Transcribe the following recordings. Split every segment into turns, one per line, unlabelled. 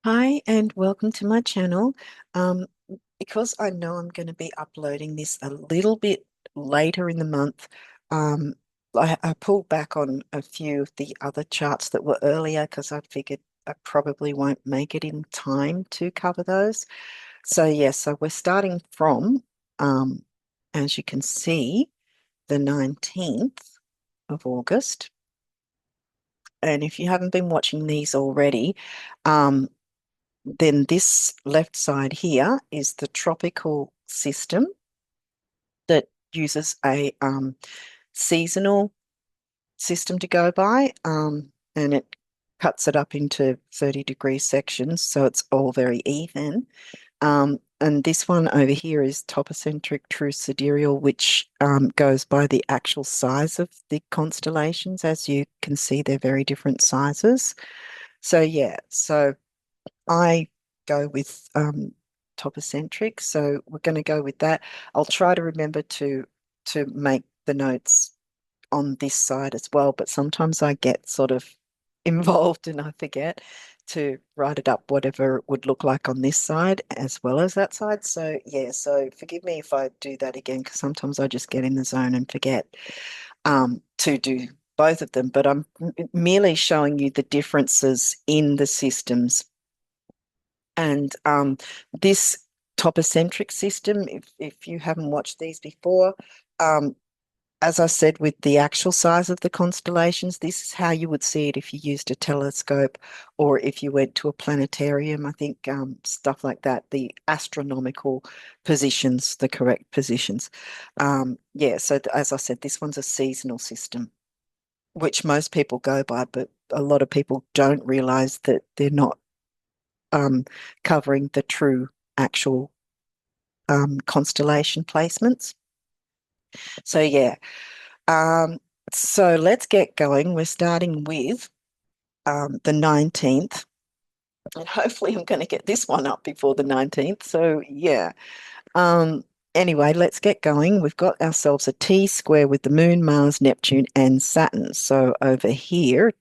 Hi, and welcome to my channel. Um, because I know I'm going to be uploading this a little bit later in the month, um, I pulled back on a few of the other charts that were earlier because I figured I probably won't make it in time to cover those. So yes, so we're starting from, um, as you can see, the 19th of August. And if you haven't been watching these already, um, then this left side here is the tropical system that uses a seasonal system to go by, and it cuts it up into 30-degree sections, so it's all very even. And this one over here is Topocentric True Sidereal, which goes by the actual size of the constellations. As you can see, they're very different sizes. So yeah, so I go with topocentric, so we're going to go with that. I'll try to remember to make the notes on this side as well, but sometimes I get sort of involved and I forget to write it up whatever it would look like on this side as well as that side. So yeah, so forgive me if I do that again because sometimes I just get in the zone and forget to do both of them, but I'm merely showing you the differences in the systems and this topocentric system, if you haven't watched these before, um, as I said, with the actual size of the constellations, this is how you would see it if you used a telescope or if you went to a planetarium. I think stuff like that, the astronomical positions, the correct positions. Yeah, so as I said, this one's a seasonal system, which most people go by, but a lot of people don't realize that they're not um, covering the true actual constellation placements. So yeah, um, so let's get going. We're starting with the 19th, and hopefully I'm going to get this one up before the 19th. So yeah. Um, anyway, let's get going. We've got ourselves a T square with the Moon, Mars, Neptune, and Saturn. So over here,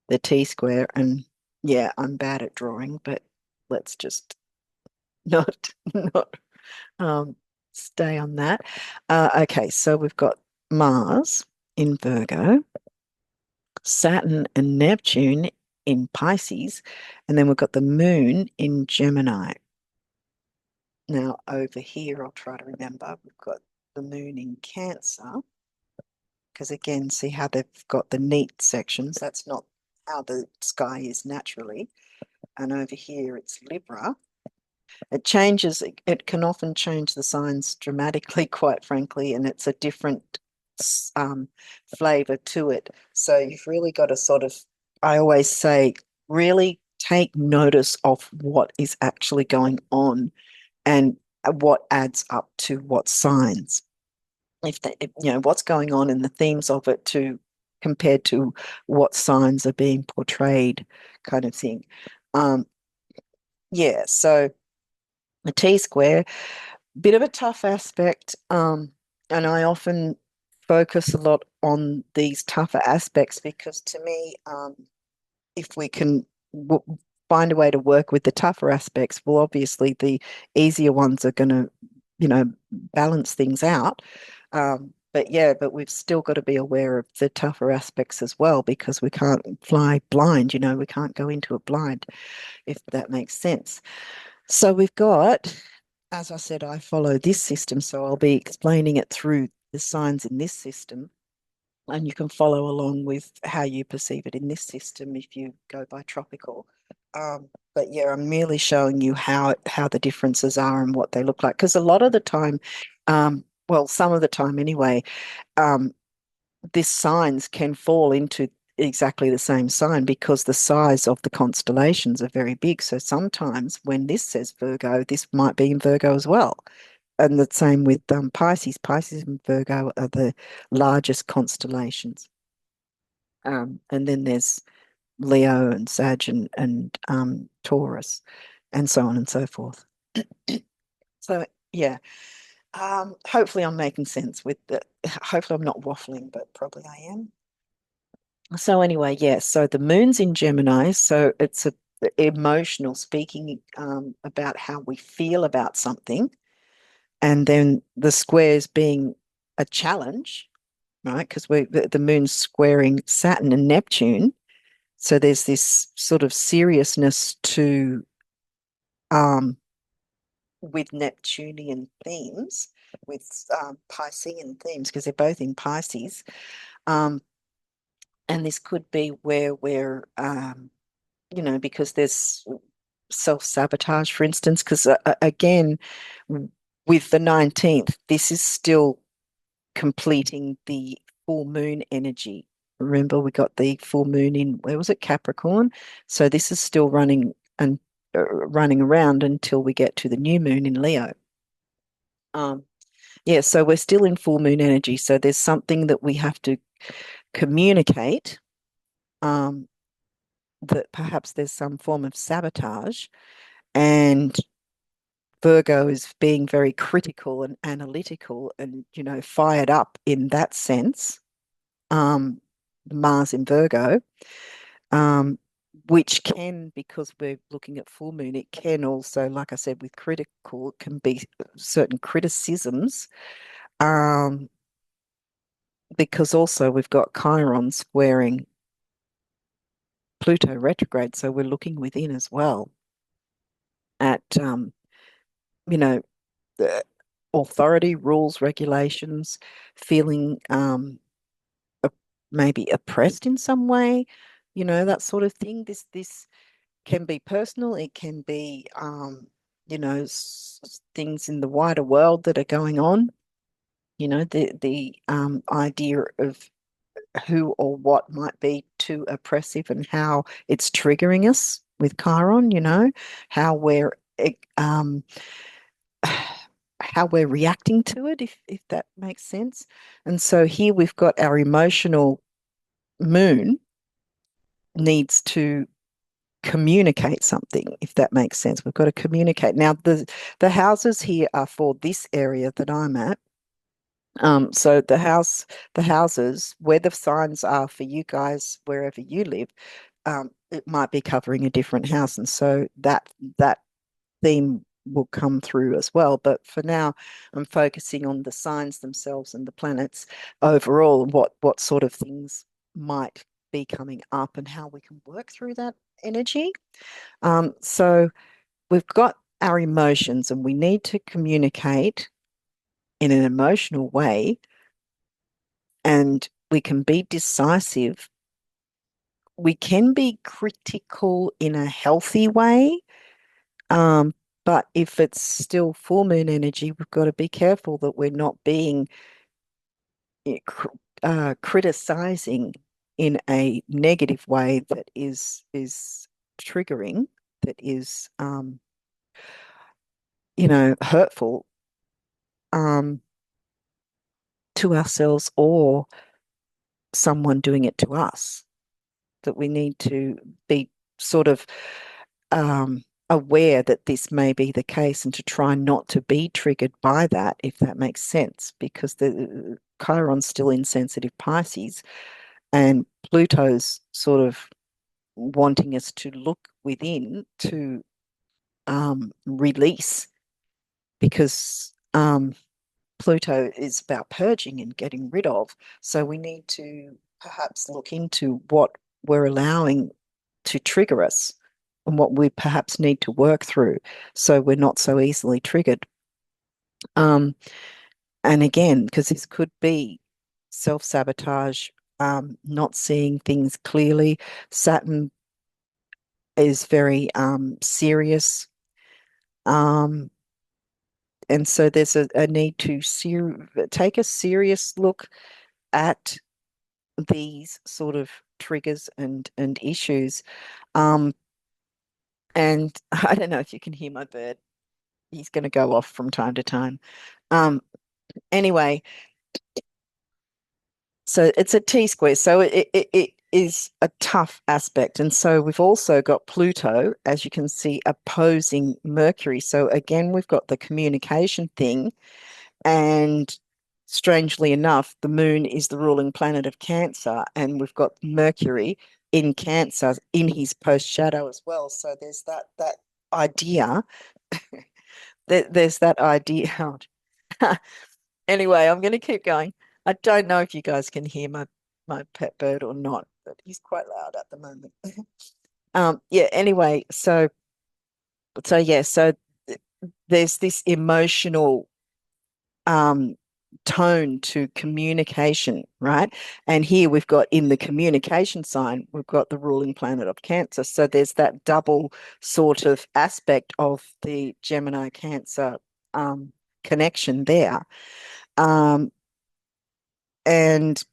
the T square, and yeah, I'm bad at drawing, but let's just not not um, stay on that. Okay, so we've got Mars in Virgo, Saturn and Neptune in Pisces, and then we've got the Moon in Gemini. Now, over here, I'll try to remember, we've got the Moon in Cancer, because again, see how they've got the neat sections. That's not how the sky is naturally. And over here, it's Libra. It changes, it can often change the signs dramatically, quite frankly, and it's a different um, flavor to it. So you've really got to sort of, I always say, really take notice of what is actually going on and what adds up to what signs. What's going on in the themes of it to compared to what signs are being portrayed, kind of thing. Um, yeah, so the T square, bit of a tough aspect, and I often focus a lot on these tougher aspects because to me, if we can find a way to work with the tougher aspects, well, obviously the easier ones are going to, balance things out. But yeah, but we've still got to be aware of the tougher aspects as well because we can't fly blind, we can't go into it blind, if that makes sense. So we've got, as I said, I follow this system, so I'll be explaining it through the signs in this system, and you can follow along with how you perceive it in this system if you go by tropical. But yeah, I'm merely showing you how the differences are and what they look like, because a lot of the time, well, some of the time anyway, um, these signs can fall into exactly the same sign because the size of the constellations are very big. So sometimes when this says Virgo, this might be in Virgo as well. And the same with Pisces. Pisces and Virgo are the largest constellations. And then there's Leo and Sag and Taurus and so on and so forth. So yeah, hopefully I'm making sense with the, hopefully I'm not waffling, but probably I am. So anyway, yeah, so the moon's in Gemini, so emotional, speaking about how we feel about something, and then the squares being a challenge, right? Because the moon's squaring Saturn and Neptune, so there's this sort of seriousness to um, with Neptunian themes, with Piscean themes, because they're both in Pisces. Um, and this could be where we're, because there's self-sabotage, for instance, because again, with the 19th, this is still completing the full moon energy. Remember, we got the full moon in, where was it? Capricorn. So this is still running and running around until we get to the new moon in Leo. Um, yeah, so we're still in full moon energy. So there's something that we have to communicate, that perhaps there's some form of sabotage, and Virgo is being very critical and analytical and, fired up in that sense. Mars in Virgo, which can, because we're looking at full moon, it can also, like I said, with critical, it can be certain criticisms, because also we've got Chiron squaring Pluto retrograde, so we're looking within as well at, you know, authority, rules, regulations, feeling maybe oppressed in some way, that sort of thing. This can be personal. It can be, things in the wider world that are going on. The idea of who or what might be too oppressive and how it's triggering us with Chiron. How we're um, how we're reacting to it, if that makes sense. And so here we've got our emotional moon needs to communicate something, if that makes sense. We've got to communicate. Now, the houses here are for this area that I'm at. So the houses where the signs are for you guys, wherever you live, it might be covering a different house, and so that theme will come through as well. But for now, I'm focusing on the signs themselves and the planets overall, and what sort of things might be coming up and how we can work through that energy. So we've got our emotions, and we need to communicate in an emotional way, and we can be decisive. We can be critical in a healthy way. But if it's still full moon energy, we've got to be careful that we're not being criticizing in a negative way that is triggering, that is hurtful to ourselves or someone doing it to us. That we need to be sort of aware that this may be the case, and to try not to be triggered by that, if that makes sense, because the Chiron's still in sensitive Pisces, and Pluto's sort of wanting us to look within to release, because Pluto is about purging and getting rid of. So we need to perhaps look into what we're allowing to trigger us and what we perhaps need to work through so we're not so easily triggered. And again, because this could be self-sabotage, not seeing things clearly. Saturn is very serious. And so there's a need to take a serious look at these sort of triggers and issues. And I don't know if you can hear my bird. He's going to go off from time to time. Anyway, so it's a T-square. So it is a tough aspect. And so we've also got Pluto, as you can see, opposing Mercury. So again, we've got the communication thing. And strangely enough, the moon is the ruling planet of Cancer, and we've got Mercury in Cancer in his post shadow as well. So there's that idea. There's that idea. Anyway, I'm going to keep going. I don't know if you guys can hear my pet bird or not, but he's quite loud at the moment. Yeah, anyway, so yeah, so there's this emotional um tone to communication, right? And here we've got in the communication sign, we've got the ruling planet of Cancer. So there's that double sort of aspect of the Gemini Cancer connection there. Um, and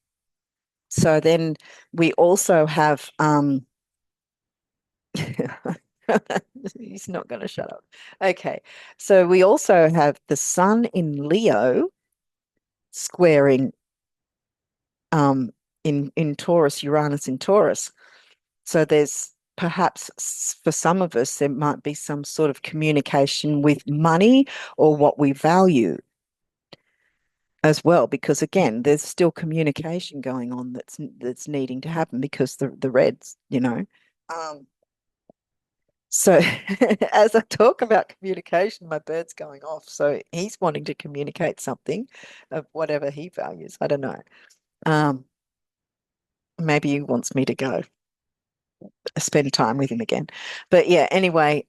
so then we also have he's not going to shut up. Okay. So we also have the sun in Leo squaring in Taurus, Uranus in Taurus. So there's perhaps for some of us there might be some sort of communication with money or what we value as well, because again, there's still communication going on that's needing to happen because the reds, you know. Um, so as I talk about communication, my bird's going off. So he's wanting to communicate something of whatever he values. I don't know. Um, maybe he wants me to go spend time with him again. But yeah, anyway,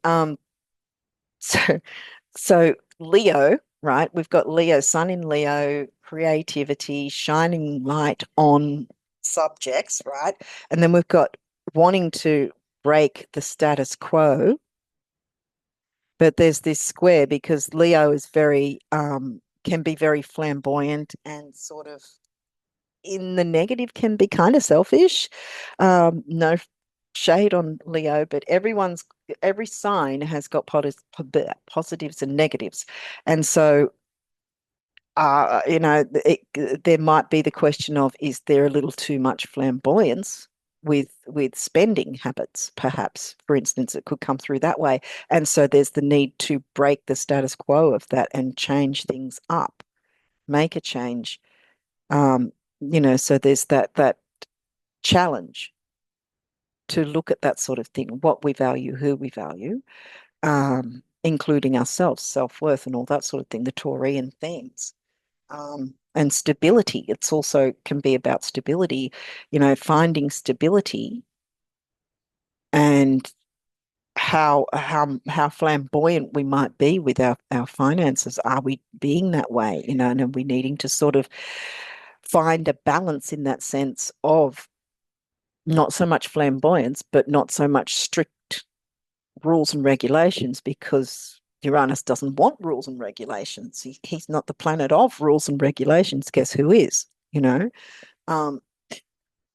so so Leo, right? We've got Leo, sun in Leo, creativity, shining light on subjects, right? And then we've got wanting to break the status quo. But there's this square because Leo is very can be very flamboyant and sort of in the negative can be kind of selfish. No shade on Leo, but every sign has got positives and negatives. And so there might be the question of, is there a little too much flamboyance with spending habits, perhaps, for instance, it could come through that way. And so there's the need to break the status quo of that and change things up, make a change. Um, so there's that challenge to look at that sort of thing, what we value, who we value, including ourselves, self-worth and all that sort of thing, the Taurian themes. And stability. It's also can be about stability, finding stability and how flamboyant we might be with our finances. Are we being that way? And are we needing to sort of find a balance in that sense of not so much flamboyance, but not so much strict rules and regulations because Uranus doesn't want rules and regulations. He's not the planet of rules and regulations. Guess who is? You know, um,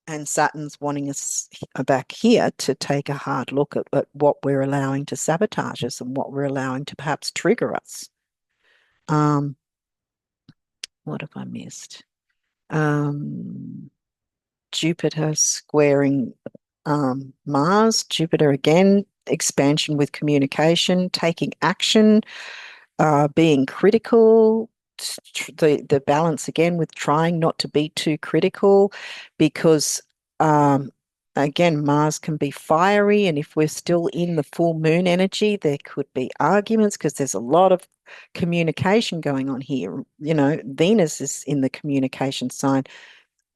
and Saturn's wanting us back here to take a hard look at what we're allowing to sabotage us and what we're allowing to perhaps trigger us. Um, what have I missed? Jupiter squaring Mars. Jupiter again, expansion with communication, taking action, being critical, the balance again with trying not to be too critical because again, Mars can be fiery, and if we're still in the full moon energy, there could be arguments because there's a lot of communication going on here. Venus is in the communication sign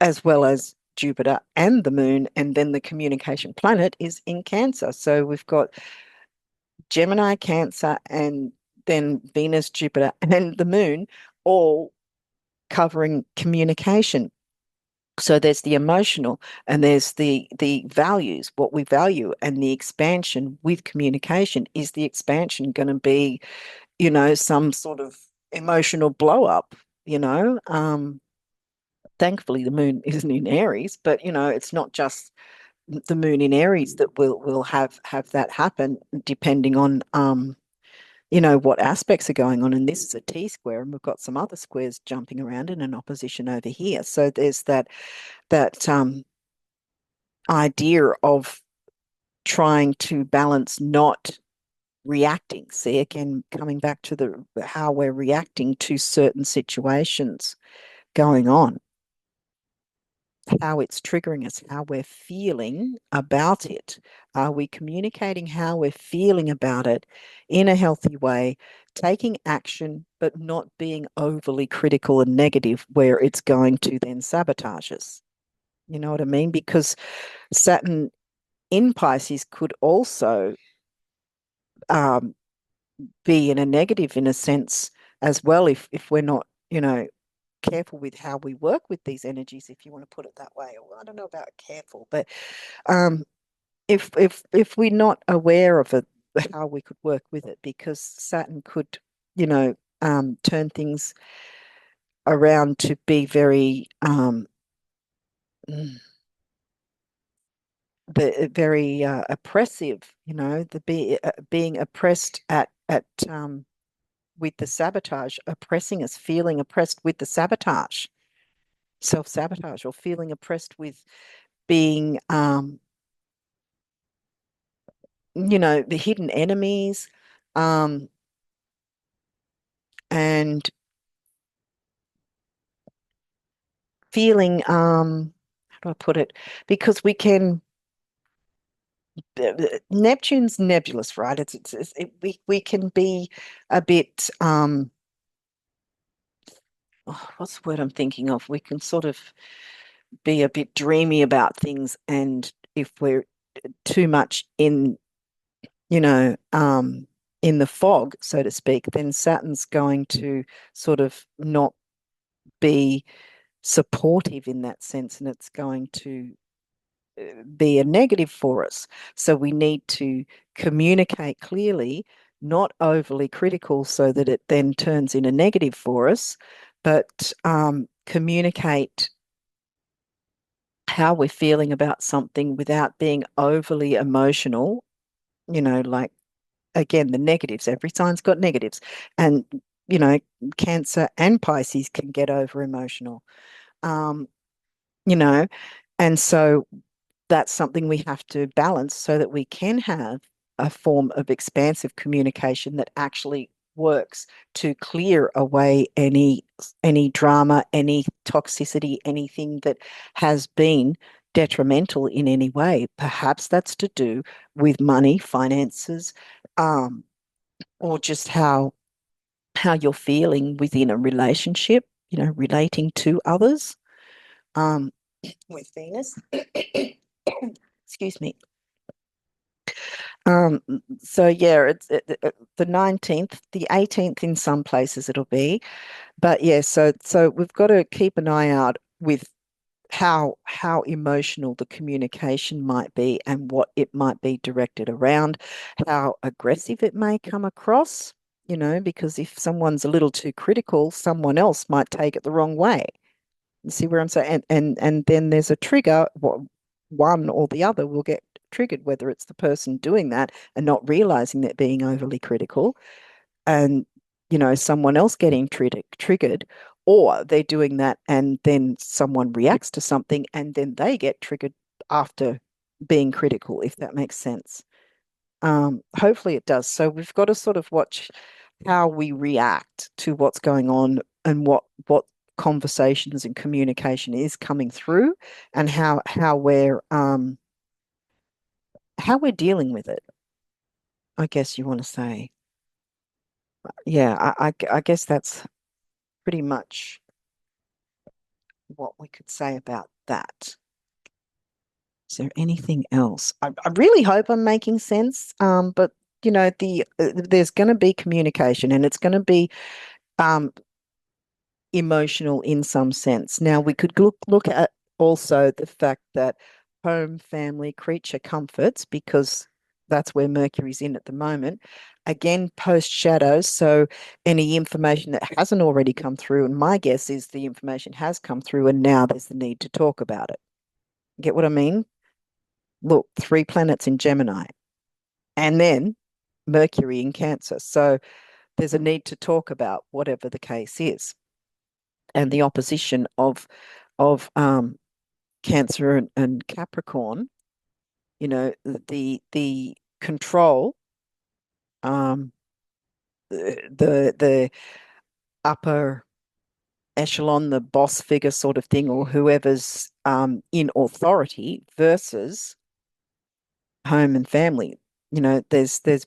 as well as Jupiter and the moon, and then the communication planet is in Cancer. So we've got Gemini, Cancer, and then Venus, Jupiter, and the moon all covering communication. So there's the emotional and there's the values, what we value, and the expansion with communication. Is the expansion going to be, some sort of emotional blow up, thankfully the moon isn't in Aries, but it's not just the moon in Aries that will have that happen depending on what aspects are going on. And this is a T square, and we've got some other squares jumping around in an opposition over here. So there's that idea of trying to balance not reacting. See, again, coming back to the how we're reacting to certain situations going on. how it's triggering us, how we're feeling about it. Are we communicating how we're feeling about it in a healthy way, taking action, but not being overly critical and negative where it's going to then sabotage us? You know what I mean? Because Saturn in Pisces could also um, be in a negative in a sense as well if we're not, careful with how we work with these energies, if you want to put it that way. Or I don't know about careful, but um, if we're not aware of it, how we could work with it, because Saturn could, turn things around to be very mm, very oppressive. Being oppressed at with the sabotage, oppressing us, feeling oppressed with the sabotage, self-sabotage, or feeling oppressed with being the hidden enemies, um, and feeling, how do I put it? Because Neptune's nebulous, right? We can be a bit, what's the word I'm thinking of? We can sort of be a bit dreamy about things, and if we're too much you know, in the fog, so to speak, then Saturn's going to sort of not be supportive in that sense, and it's going to be a negative for us. So we need to communicate clearly, not overly critical so that it then turns in a negative for us, but communicate how we're feeling about something without being overly emotional, like again, the negatives. Every sign's got negatives. And, you know, Cancer and Pisces can get over emotional. Um, you know, and so that's something we have to balance so that we can have a form of expansive communication that actually works to clear away any drama, any toxicity, anything that has been detrimental in any way. Perhaps that's to do with money, finances, um, or just how you're feeling within a relationship, relating to others, um, with Venus. Excuse me. Um, so yeah, the 19th, the 18th in some places it'll be. But yeah, so we've got to keep an eye out with how emotional the communication might be and what it might be directed around, how aggressive it may come across, because if someone's a little too critical, someone else might take it the wrong way. You see where I'm saying? And then there's a trigger, one or the other will get triggered, whether it's the person doing that and not realizing that being overly critical, and someone else getting triggered, or they're doing that and then someone reacts to something and then they get triggered after being critical, if that makes sense. Hopefully it does. So we've got to sort of watch how we react to what's going on, and what conversations and communication is coming through, and how we're dealing with it, I guess you want to say. Yeah, I guess that's pretty much what we could say about that. Is there anything else? I really hope I'm making sense. But there's going to be communication, and it's going to be um, emotional in some sense. Now, we could look at also the fact that home, family, creature comforts, because that's where Mercury's in at the moment. Again, post shadows. So any information that hasn't already come through, and my guess is the information has come through, and now there's the need to talk about it. Get what I mean? Look, 3 planets in Gemini, and then Mercury in Cancer. So there's a need to talk about whatever the case is, and the opposition of Cancer and Capricorn. The control, um, the upper echelon, the boss figure sort of thing, or whoever's in authority versus home and family. You know, there's the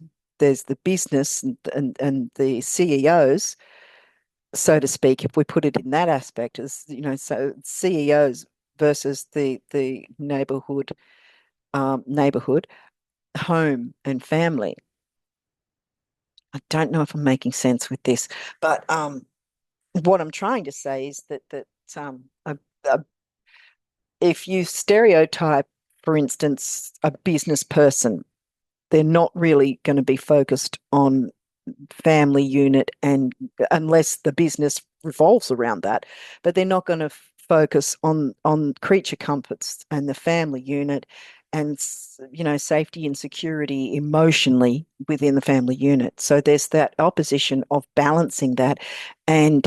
business and the CEOs, so to speak, if we put it in that aspect, as you know, so CEOs versus the neighborhood, home and family. I don't know if I'm making sense with this, but what I'm trying to say is that a if you stereotype, for instance, a business person, they're not really going to be focused on family unit and unless the business revolves around that, but they're not going to focus on creature comforts and the family unit and safety and security emotionally within the family unit. So there's that opposition of balancing that and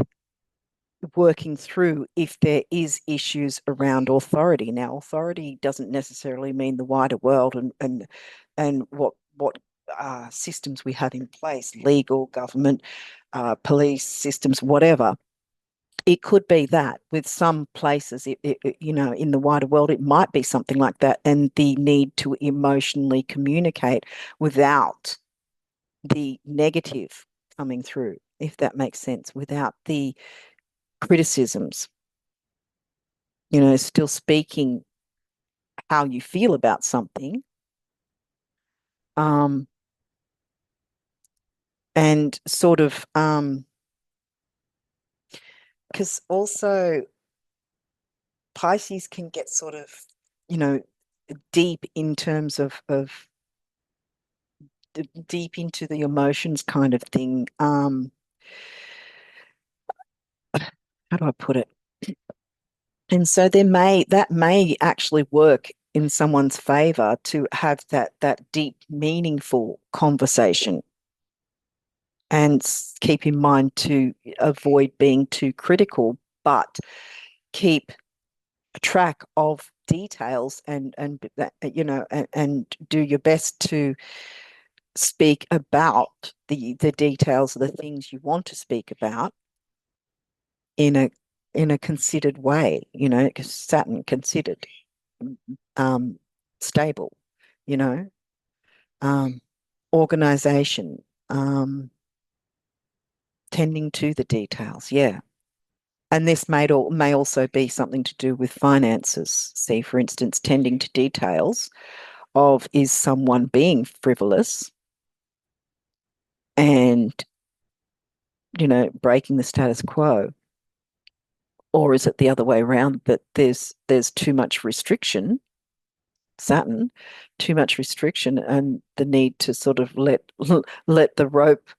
working through if there is issues around authority. Now, authority doesn't necessarily mean the wider world and what systems we have in place, legal, government, police systems, whatever. It could be that with some places, in the wider world, it might be something like that, and the need to emotionally communicate without the negative coming through, if that makes sense, without the criticisms, still speaking how you feel about something. Um, and sort of, because also Pisces can get sort of, you know, deep in terms of deep into the emotions kind of thing. How do I put it? And so that may actually work in someone's favor to have that deep, meaningful conversation and keep in mind to avoid being too critical, but keep track of details and do your best to speak about the details of the things you want to speak about in a considered way, because Saturn considered, um, stable, you know, um, organization, tending to the details. Yeah. And this may also be something to do with finances. See, for instance, tending to details of is someone being frivolous and, breaking the status quo, or is it the other way around that there's too much restriction, Saturn, too much restriction, and the need to sort of let the rope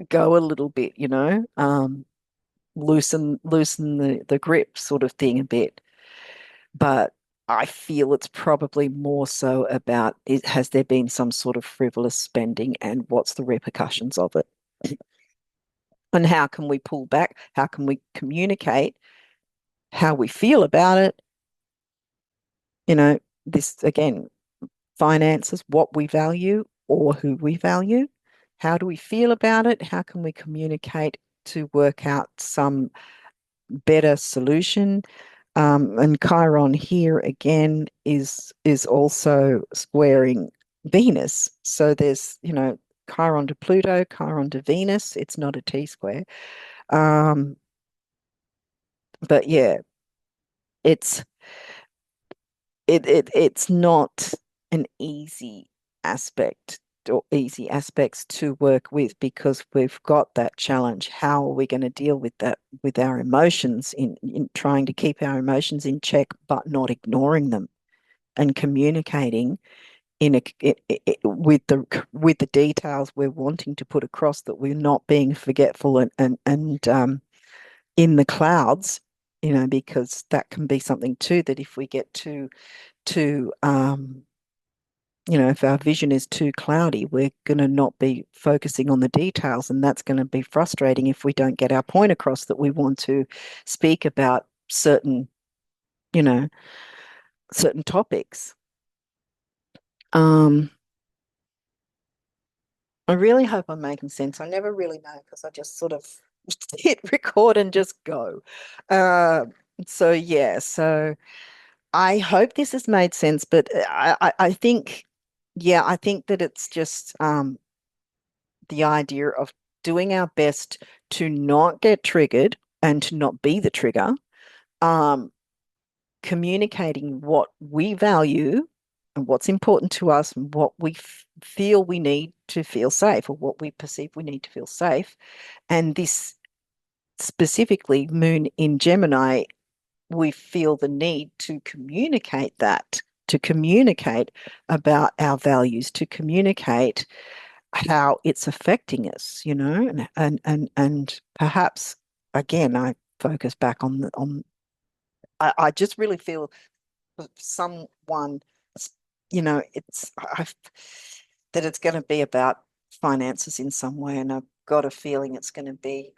go a little bit, loosen the grip sort of thing a bit. But I feel it's probably more so about has there been some sort of frivolous spending and what's the repercussions of it? And how can we pull back? How can we communicate how we feel about it? This again, finances, what we value or who we value. How do we feel about it? How can we communicate to work out some better solution? And Chiron here again is also squaring Venus. So there's, Chiron to Pluto, Chiron to Venus. It's not a T square. But yeah, it's it's not an easy aspect or easy aspects to work with because we've got that challenge. How are we going to deal with that with our emotions in trying to keep our emotions in check, but not ignoring them and communicating in with the details we're wanting to put across that we're not being forgetful and in the clouds, because that can be something too that if we get too if our vision is too cloudy, we're going to not be focusing on the details, and that's going to be frustrating if we don't get our point across that we want to speak about you know, certain topics. Um, I really hope I'm making sense. I never really know because I just sort of hit record and just go. Uh, so yeah, so I hope this has made sense, but I think, yeah, I think that it's just the idea of doing our best to not get triggered and to not be the trigger, um, communicating what we value and what's important to us and what we feel we need to feel safe or what we perceive we need to feel safe. And this specifically, Moon in Gemini, we feel the need to communicate that, to communicate about our values, to communicate how it's affecting us, and perhaps again, I focus back on I just really feel for someone, it's that it's going to be about finances in some way, and I've got a feeling it's going to be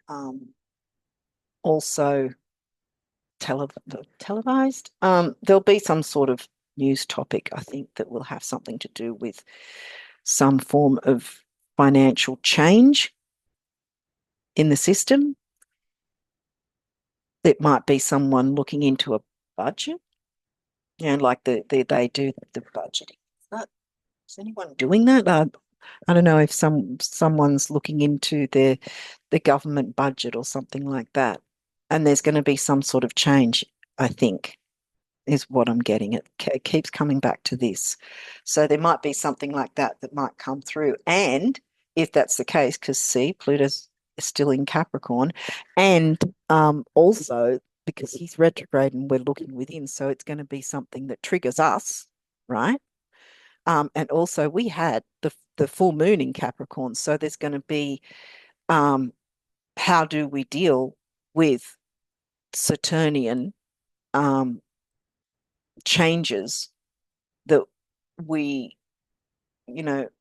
also tele televised. There'll be some sort of news topic, I think, that will have something to do with some form of financial change in the system. It might be someone looking into a budget, like they do the budgeting. Is anyone doing that? I don't know if someone's looking into the government budget or something like that. And there's going to be some sort of change, I think, is what I'm getting. It keeps coming back to this. So there might be something like that that might come through. And if that's the case, because see, Pluto's still in Capricorn, and also because he's retrograde and we're looking within, so it's going to be something that triggers us, right? And also we had the full moon in Capricorn, so there's going to be um, how do we deal with Saturnian um, changes that we,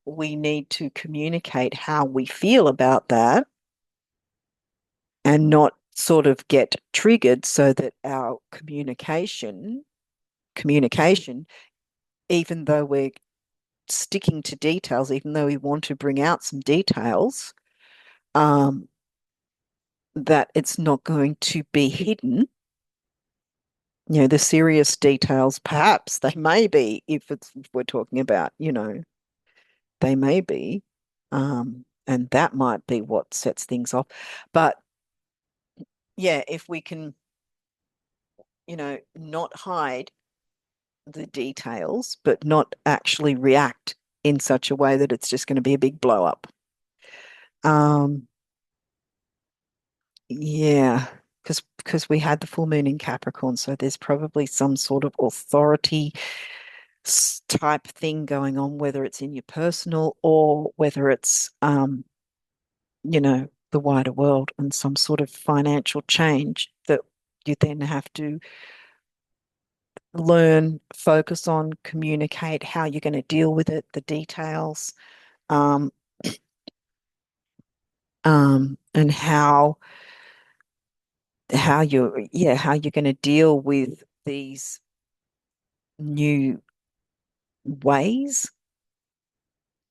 we need to communicate how we feel about that and not sort of get triggered so that our communication, even though we're sticking to details, even though we want to bring out some details, um, that it's not going to be hidden. The serious details, perhaps they may be, if we're talking about, they may be. And that might be what sets things off. But yeah, if we can, not hide the details, but not actually react in such a way that it's just going to be a big blow up. Um, yeah, because we had the full moon in Capricorn, so there's probably some sort of authority type thing going on, whether it's in your personal or whether it's the wider world, and some sort of financial change that you then have to learn, focus on, communicate how you're going to deal with it, the details, um, and how you're going to deal with these new ways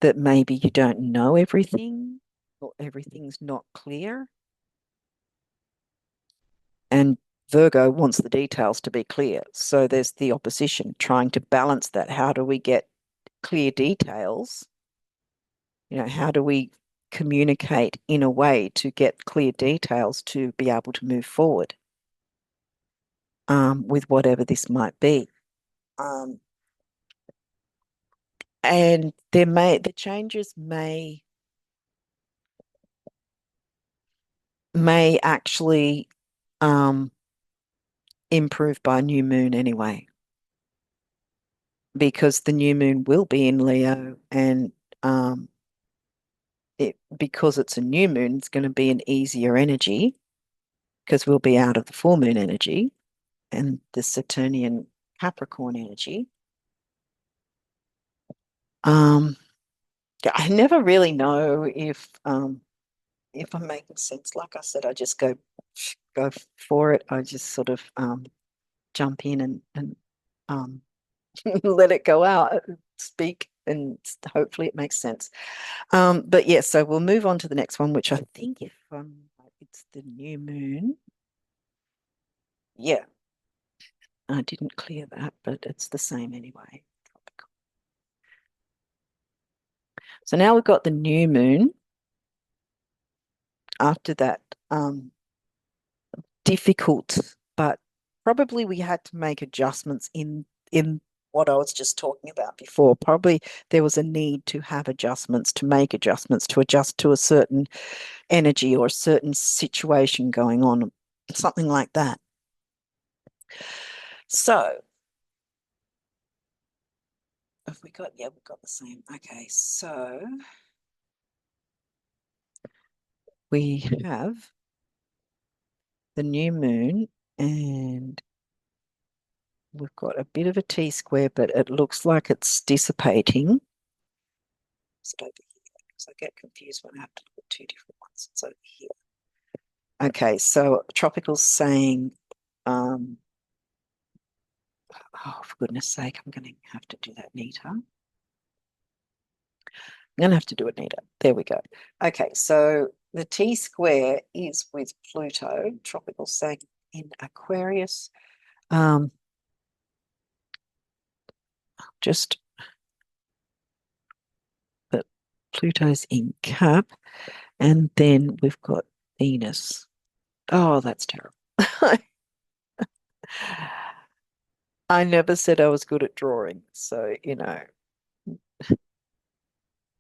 that maybe you don't know everything or everything's not clear. And Virgo wants the details to be clear. So there's the opposition trying to balance that. How do we get clear details? How do we communicate in a way to get clear details to be able to move forward with whatever this might be? And the changes may actually improve by new moon anyway, because the new moon will be in Leo, and because it's a new moon, it's going to be an easier energy because we'll be out of the full moon energy and the Saturnian Capricorn energy. Um, I never really know if I'm making sense. Like I said, I just go for it. I just sort of jump in and um, let it go out, speak, and hopefully it makes sense. But yeah, so we'll move on to the next one, which I think if it's the new moon. Yeah, I didn't clear that, but it's the same anyway. Tropical. So now we've got the new moon. After that, difficult, but probably we had to make adjustments in what I was just talking about before. Probably there was a need to have adjustments, to make adjustments, to adjust to a certain energy or a certain situation going on, something like that. So have we got, yeah, we've got the same. Okay, so we have the new moon and we've got a bit of a T-square, but it looks like it's dissipating. Is it over here? Because I get confused when I have to look at two different ones. It's over here. Okay, so Tropical's saying, oh, for goodness sake, I'm going to have to do that neater. I'm going to have to do it neater. There we go. Okay, so the T-square is with Pluto. Tropical's saying in Aquarius. Just that Pluto's in Cap, and then we've got Venus. Oh, that's terrible. I never said I was good at drawing, so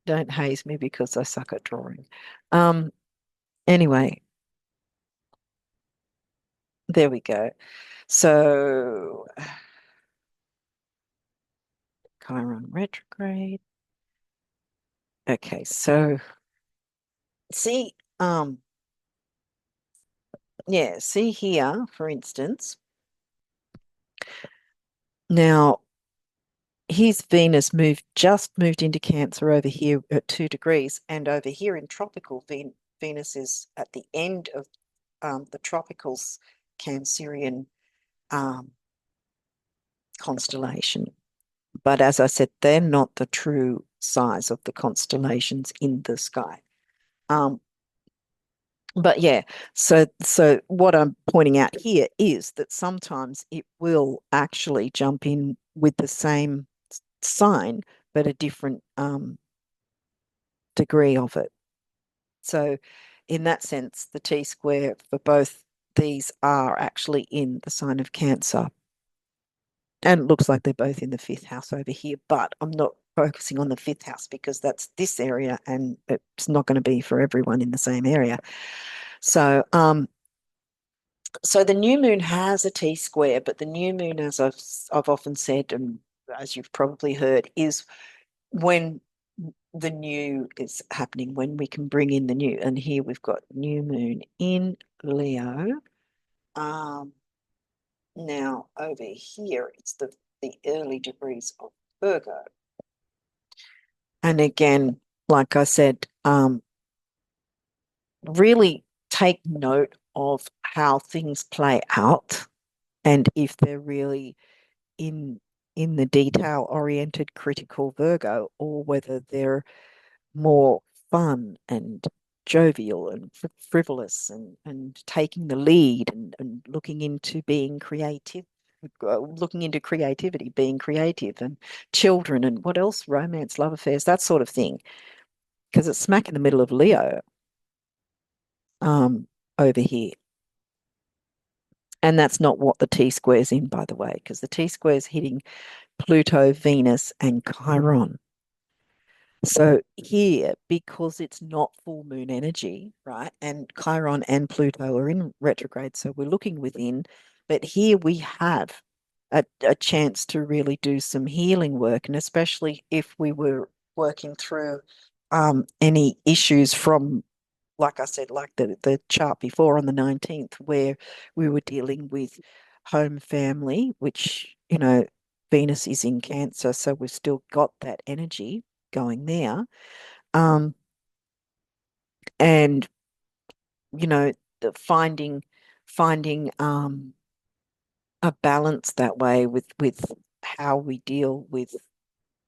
don't haze me because I suck at drawing. Um, anyway, there we go. So Chiron retrograde. Okay, so see, yeah, see here, for instance. Now his Venus just moved into Cancer over here at 2 degrees, and over here in tropical, Venus is at the end of the tropicals Cancerian constellation. But as I said, they're not the true size of the constellations in the sky. But yeah, so what I'm pointing out here is that sometimes it will actually jump in with the same sign, but a different degree of it. So in that sense, the T-square for both these are actually in the sign of Cancer. And it looks like they're both in the fifth house over here, but I'm not focusing on the fifth house because that's this area and it's not going to be for everyone in the same area. So so the new moon has a T-square, but the new moon, as I've often said, and as you've probably heard, is when the new is happening, when we can bring in the new. And here we've got new moon in Leo. Now over here, it's the early degrees of Virgo. And again, like I said, really take note of how things play out and if they're really in the detail oriented critical Virgo or whether they're more fun and jovial and frivolous and taking the lead and looking into being creative, looking into creativity, being creative and children and what else, romance, love affairs, that sort of thing. Because it's smack in the middle of Leo over here. And that's not what the T-square's in, by the way, because the T-square's hitting Pluto, Venus, and Chiron. So here, because it's not full moon energy, right? And Chiron and Pluto are in retrograde, so we're looking within. But here we have a chance to really do some healing work, and especially if we were working through any issues from, like I said, like the chart before on the 19th, where we were dealing with home family, which, Venus is in Cancer, so we've still got that energy going there. Um, and the finding a balance that way with how we deal with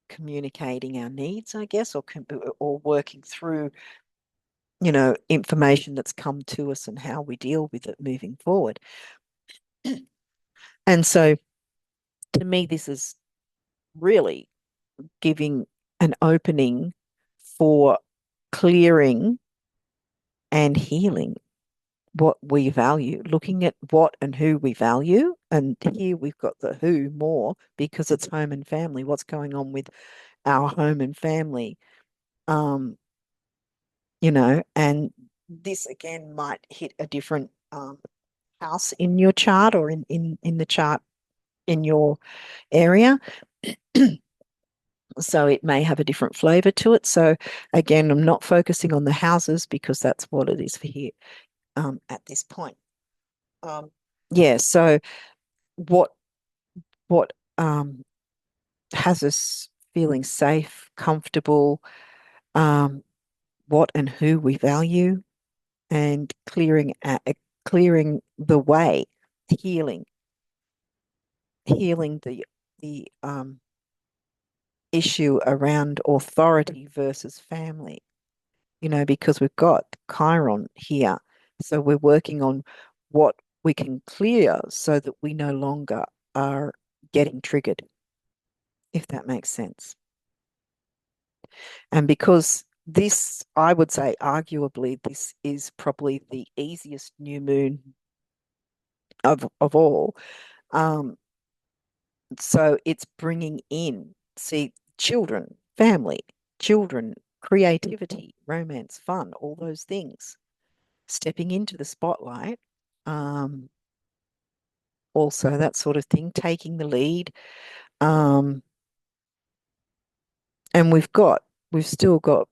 communicating our needs, I guess, or working through information that's come to us and how we deal with it moving forward. And so to me, this is really giving an opening for clearing and healing what we value, looking at what and who we value. And here we've got the who more because it's home and family. What's going on with our home and family? Um, and this again might hit a different house in your chart or in the chart in your area. So it may have a different flavor to it. So again, I'm not focusing on the houses because that's what it is for here at this point. Um, yeah, so what what has us feeling safe, comfortable, um, what and who we value, and clearing the way, healing, healing the issue around authority versus family. Because we've got Chiron here, so we're working on what we can clear so that we no longer are getting triggered, if that makes sense. And because this, I would say, arguably, this is probably the easiest new moon of all. Um, so it's bringing in, see, children, family, children, creativity, romance, fun, all those things, stepping into the spotlight. Um, Also, that sort of thing, taking the lead. Um, and we've still got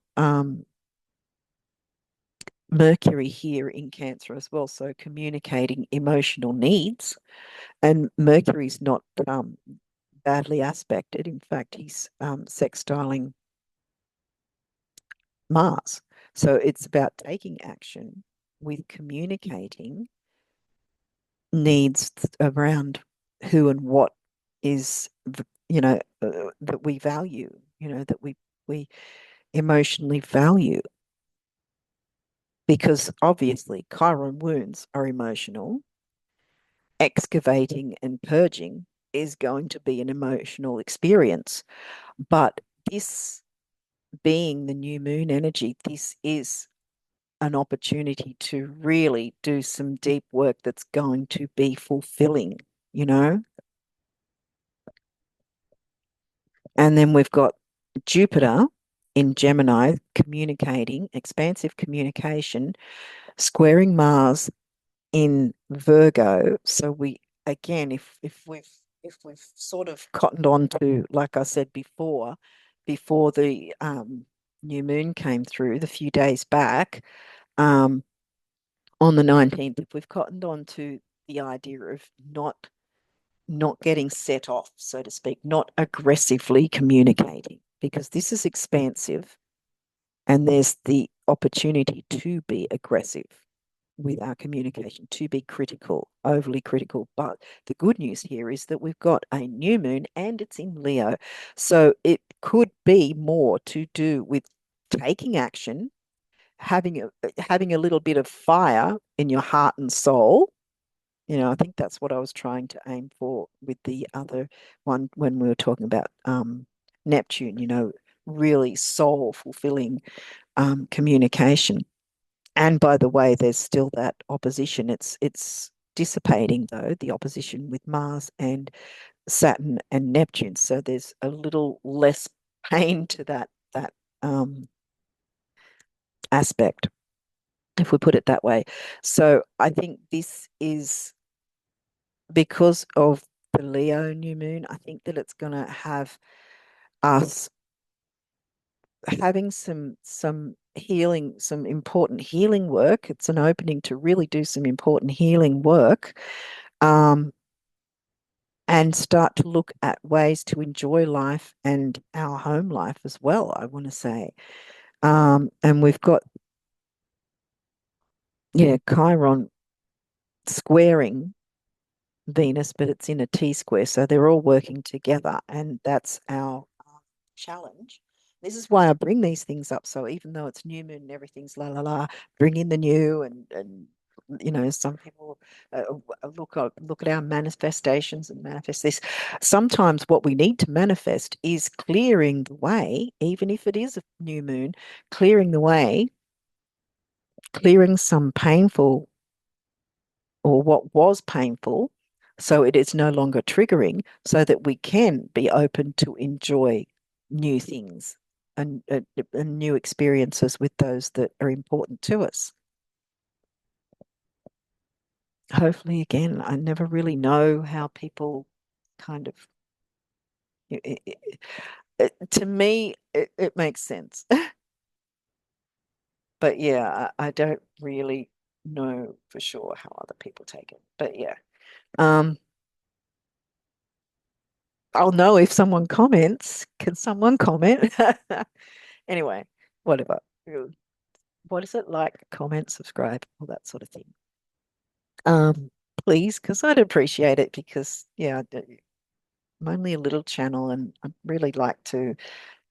Mercury here in Cancer as well, so communicating emotional needs. And Mercury's not badly aspected. In fact, he's sextiling Mars. So it's about taking action with communicating needs around who and what is, that we value, that we emotionally value. Because obviously, Chiron wounds are emotional. Excavating and purging is going to be an emotional experience. But this being the new moon energy, this is an opportunity to really do some deep work that's going to be fulfilling, you know? And then we've got Jupiter in Gemini communicating, expansive communication, squaring Mars in Virgo. So we again, if we've sort of cottoned on to, like I said before the new moon came through the few days back, um, on the 19th, if we've cottoned on to the idea of not getting set off, so to speak, not aggressively communicating, because this is expansive and there's the opportunity to be aggressive with our communication, to be critical, overly critical. But the good news here is that we've got a new moon and it's in Leo. So it could be more to do with taking action, having a little bit of fire in your heart and soul. I think that's what I was trying to aim for with the other one when we were talking about Neptune, really soul fulfilling communication. And by the way, there's still that opposition. It's dissipating though, the opposition with Mars and Saturn and Neptune. So there's a little less pain to that aspect, if we put it that way. So I think this is because of the Leo new moon. I think that it's going to have us having some healing, some important healing work. It's an opening to really do some important healing work, and start to look at ways to enjoy life and our home life as well, I want to say. And we've got, Chiron squaring Venus, but it's in a T square, so they're all working together, and that's our challenge. This is why I bring these things up. So even though it's new moon and everything's la la la, bring in the new and some people look at our manifestations and manifest this. Sometimes what we need to manifest is clearing the way, even if it is a new moon, clearing the way, clearing some painful or what was painful, so it is no longer triggering, so that we can be open to enjoy new things and new experiences with those that are important to us. Hopefully, again, I never really know how people kind of, to me, it makes sense. But yeah, I don't really know for sure how other people take it. But yeah. Um, I'll know if someone comments. Can someone comment? Anyway, whatever. What is it like? Comment, subscribe, all that sort of thing. Um, please, because I'd appreciate it because yeah, I'm only a little channel and I really like to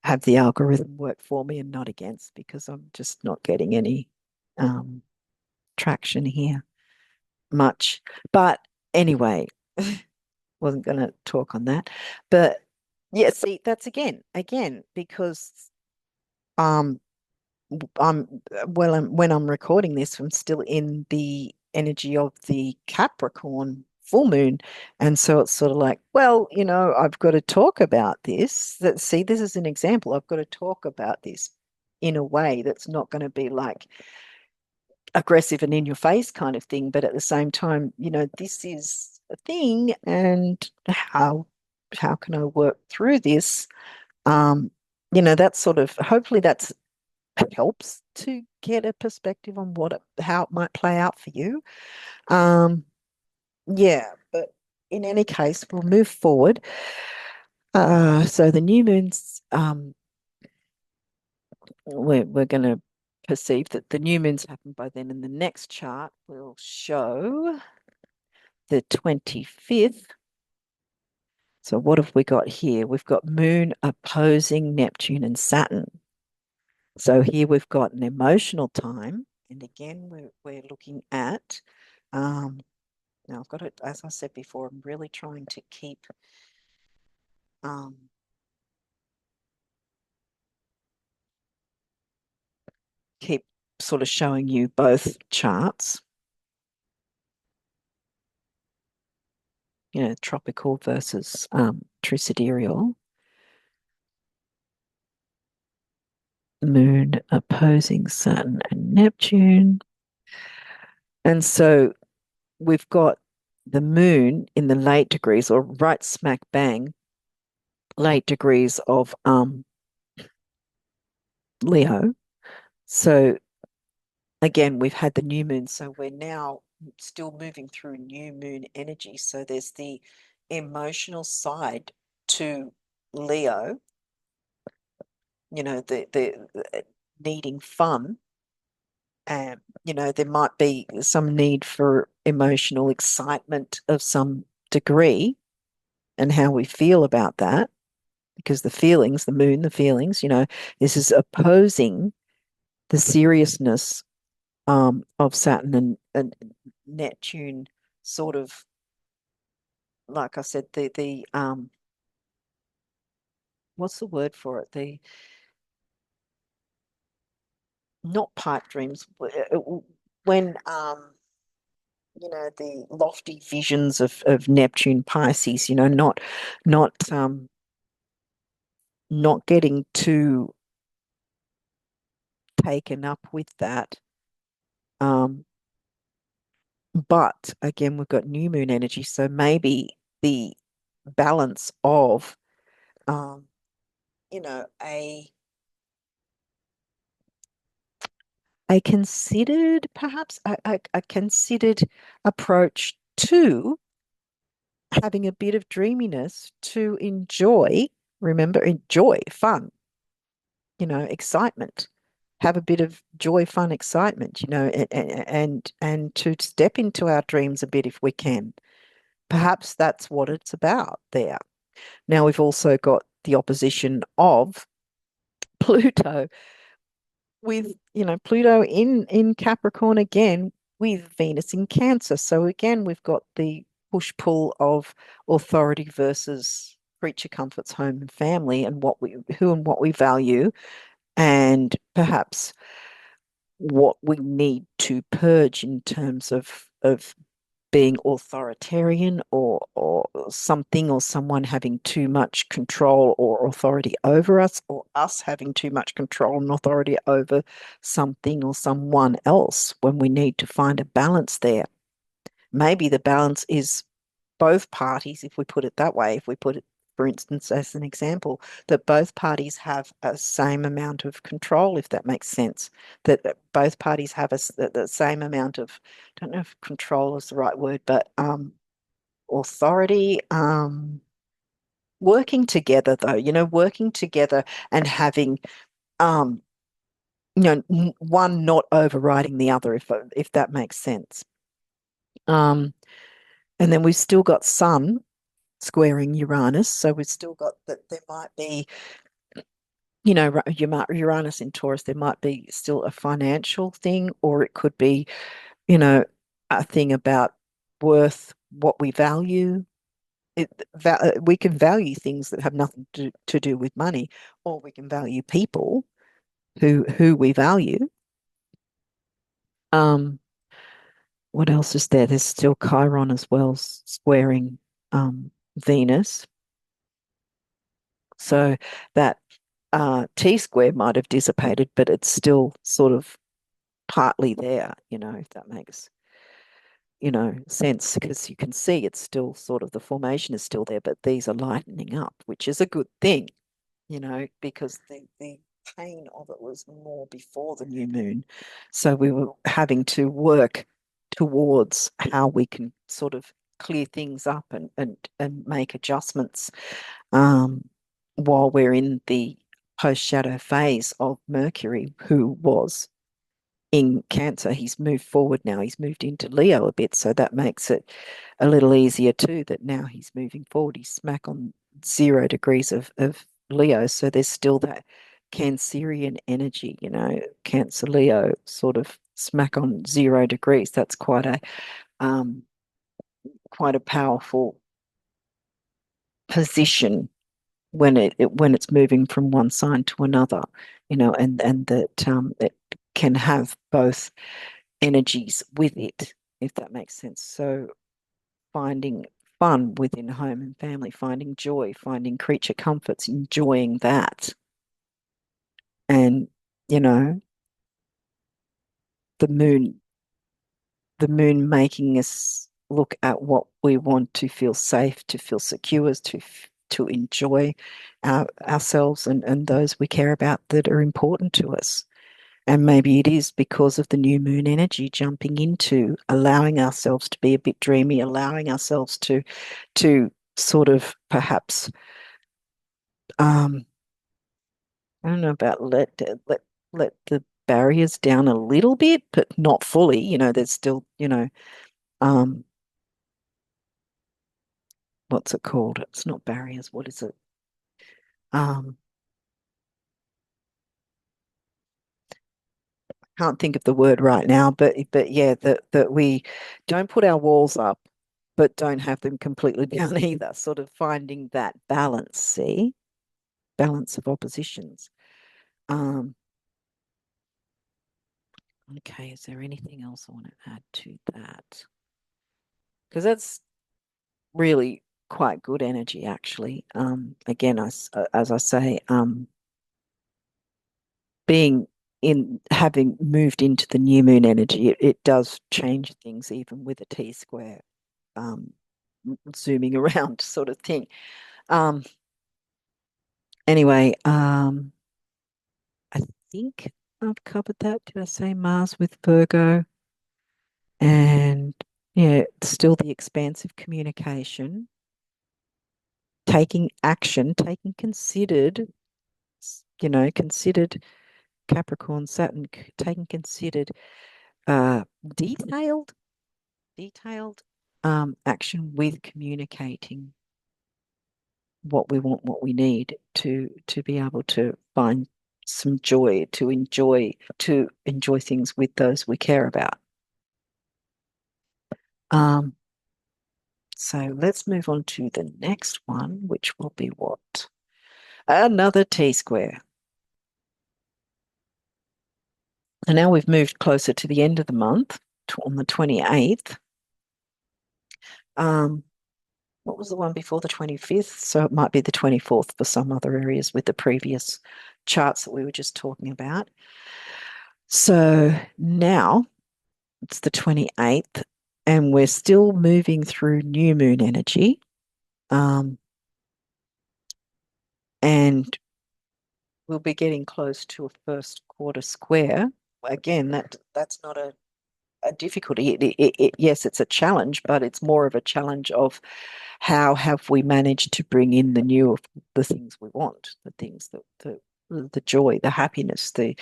have the algorithm work for me and not against because I'm just not getting any um traction here much. But anyway, wasn't going to talk on that. But yeah, see, that's again, because um when I'm recording this, I'm still in the energy of the Capricorn full moon. And so it's sort of like, well, I've got to talk about this. See, this is an example. I've got to talk about this in a way that's not going to be like aggressive and in your face kind of thing, but at the same time, this is a thing, and how can I work through this? That's sort of hopefully that's helps to get a perspective on how it might play out for you. Yeah, but in any case, we'll move forward. So the new moons, we're going to perceive that the new moons happen by then, and the next chart will show the 25th. So what have we got here? We've got Moon opposing Neptune and Saturn. So here we've got an emotional time. And again, we're looking at, now I've got it, as I said before, I'm really trying to um, keep sort of showing you both charts, tropical versus true sidereal. Moon opposing Saturn and Neptune. And so we've got the moon in the late degrees, or right smack bang late degrees of Leo. So again, we've had the new moon, so we're now still moving through new moon energy. So there's the emotional side to Leo, the needing fun. And there might be some need for emotional excitement of some degree and how we feel about that, because the feelings, the moon, the feelings, this is opposing the seriousness of Saturn and Neptune, sort of, like I said, the what's the word for it? The not pipe dreams, when the lofty visions of Neptune Pisces, not getting too taken up with that. But again, we've got new moon energy, so maybe the balance of um, a considered, perhaps a considered approach to having a bit of dreaminess to enjoy, remember, enjoy, fun, excitement. Have a bit of joy, fun, excitement, and to step into our dreams a bit if we can. Perhaps that's what it's about there. Now we've also got the opposition of Pluto with, Pluto in Capricorn again with Venus in Cancer. So again, we've got the push-pull of authority versus creature comforts, home and family, and who and what we value, and perhaps what we need to purge in terms of being authoritarian or something or someone having too much control or authority over us, or us having too much control and authority over something or someone else, when we need to find a balance there. Maybe the balance is both parties, if we put it that way, if we put it, for instance, as an example, that both parties have a same amount of control, if that makes sense, that both parties have the same amount of, I don't know if control is the right word, but authority, working together though, working together and having, um, one not overriding the other, if that makes sense. And then we've still got Sun squaring Uranus. So we've still got that there might be, Uranus in Taurus, there might be still a financial thing, or it could be, you know, a thing about worth, what we value. We can value things that have nothing to do with money, or we can value people who we value. Um, what else is there? There's still Chiron as well, squaring Venus. So that T square might have dissipated, but it's still sort of partly there, if that makes, sense, because you can see it's still sort of, the formation is still there, but these are lightening up, which is a good thing, because the pain of it was more before the new moon. So we were having to work towards how we can sort of clear things up and make adjustments, while we're in the post shadow phase of Mercury, who was in Cancer. He's moved forward now. He's moved into Leo a bit, so that makes it a little easier too, that now he's moving forward. He's smack on 0 degrees of Leo, so there's still that Cancerian energy, Cancer Leo sort of smack on 0 degrees. That's quite a powerful position when it's moving from one sign to another, and that it can have both energies with it, if that makes sense. So finding fun within home and family, finding joy, finding creature comforts, enjoying that, and you know the moon, making us look at what we want to feel safe, to feel secure, to enjoy ourselves and those we care about that are important to us. And maybe it is because of the new moon energy jumping into allowing ourselves to be a bit dreamy, allowing ourselves to sort of perhaps, I don't know about let the barriers down a little bit, but not fully. There's still, um, what's it called? It's not barriers. What is it? Um, can't think of the word right now, but yeah, that we don't put our walls up, but don't have them completely down either. Sort of finding that balance, see, balance of oppositions. Um, okay, is there anything else I want to add to that? Because that's really quite good energy, actually. Again, as I say, being in having moved into the new moon energy, it does change things, even with a T square, um, zooming around sort of thing. Um, anyway, I think I've covered that. Did I say Mars with Virgo? And yeah, still the expansive communication, taking action, taking considered Capricorn, Saturn, taking considered, uh, detailed, detailed action with communicating what we want, what we need to be able to find some joy, to enjoy things with those we care about. Um, so let's move on to the next one, which will be what? Another T-square. And now we've moved closer to the end of the month, on the 28th. Um, what was the one before the 25th? So it might be the 24th for some other areas with the previous charts that we were just talking about. So now it's the 28th, and we're still moving through new moon energy. And we'll be getting close to a first quarter square. Again, that's not a difficulty. Yes, it's a challenge, but it's more of a challenge of how have we managed to bring in the things we want, the things that the joy, the happiness, the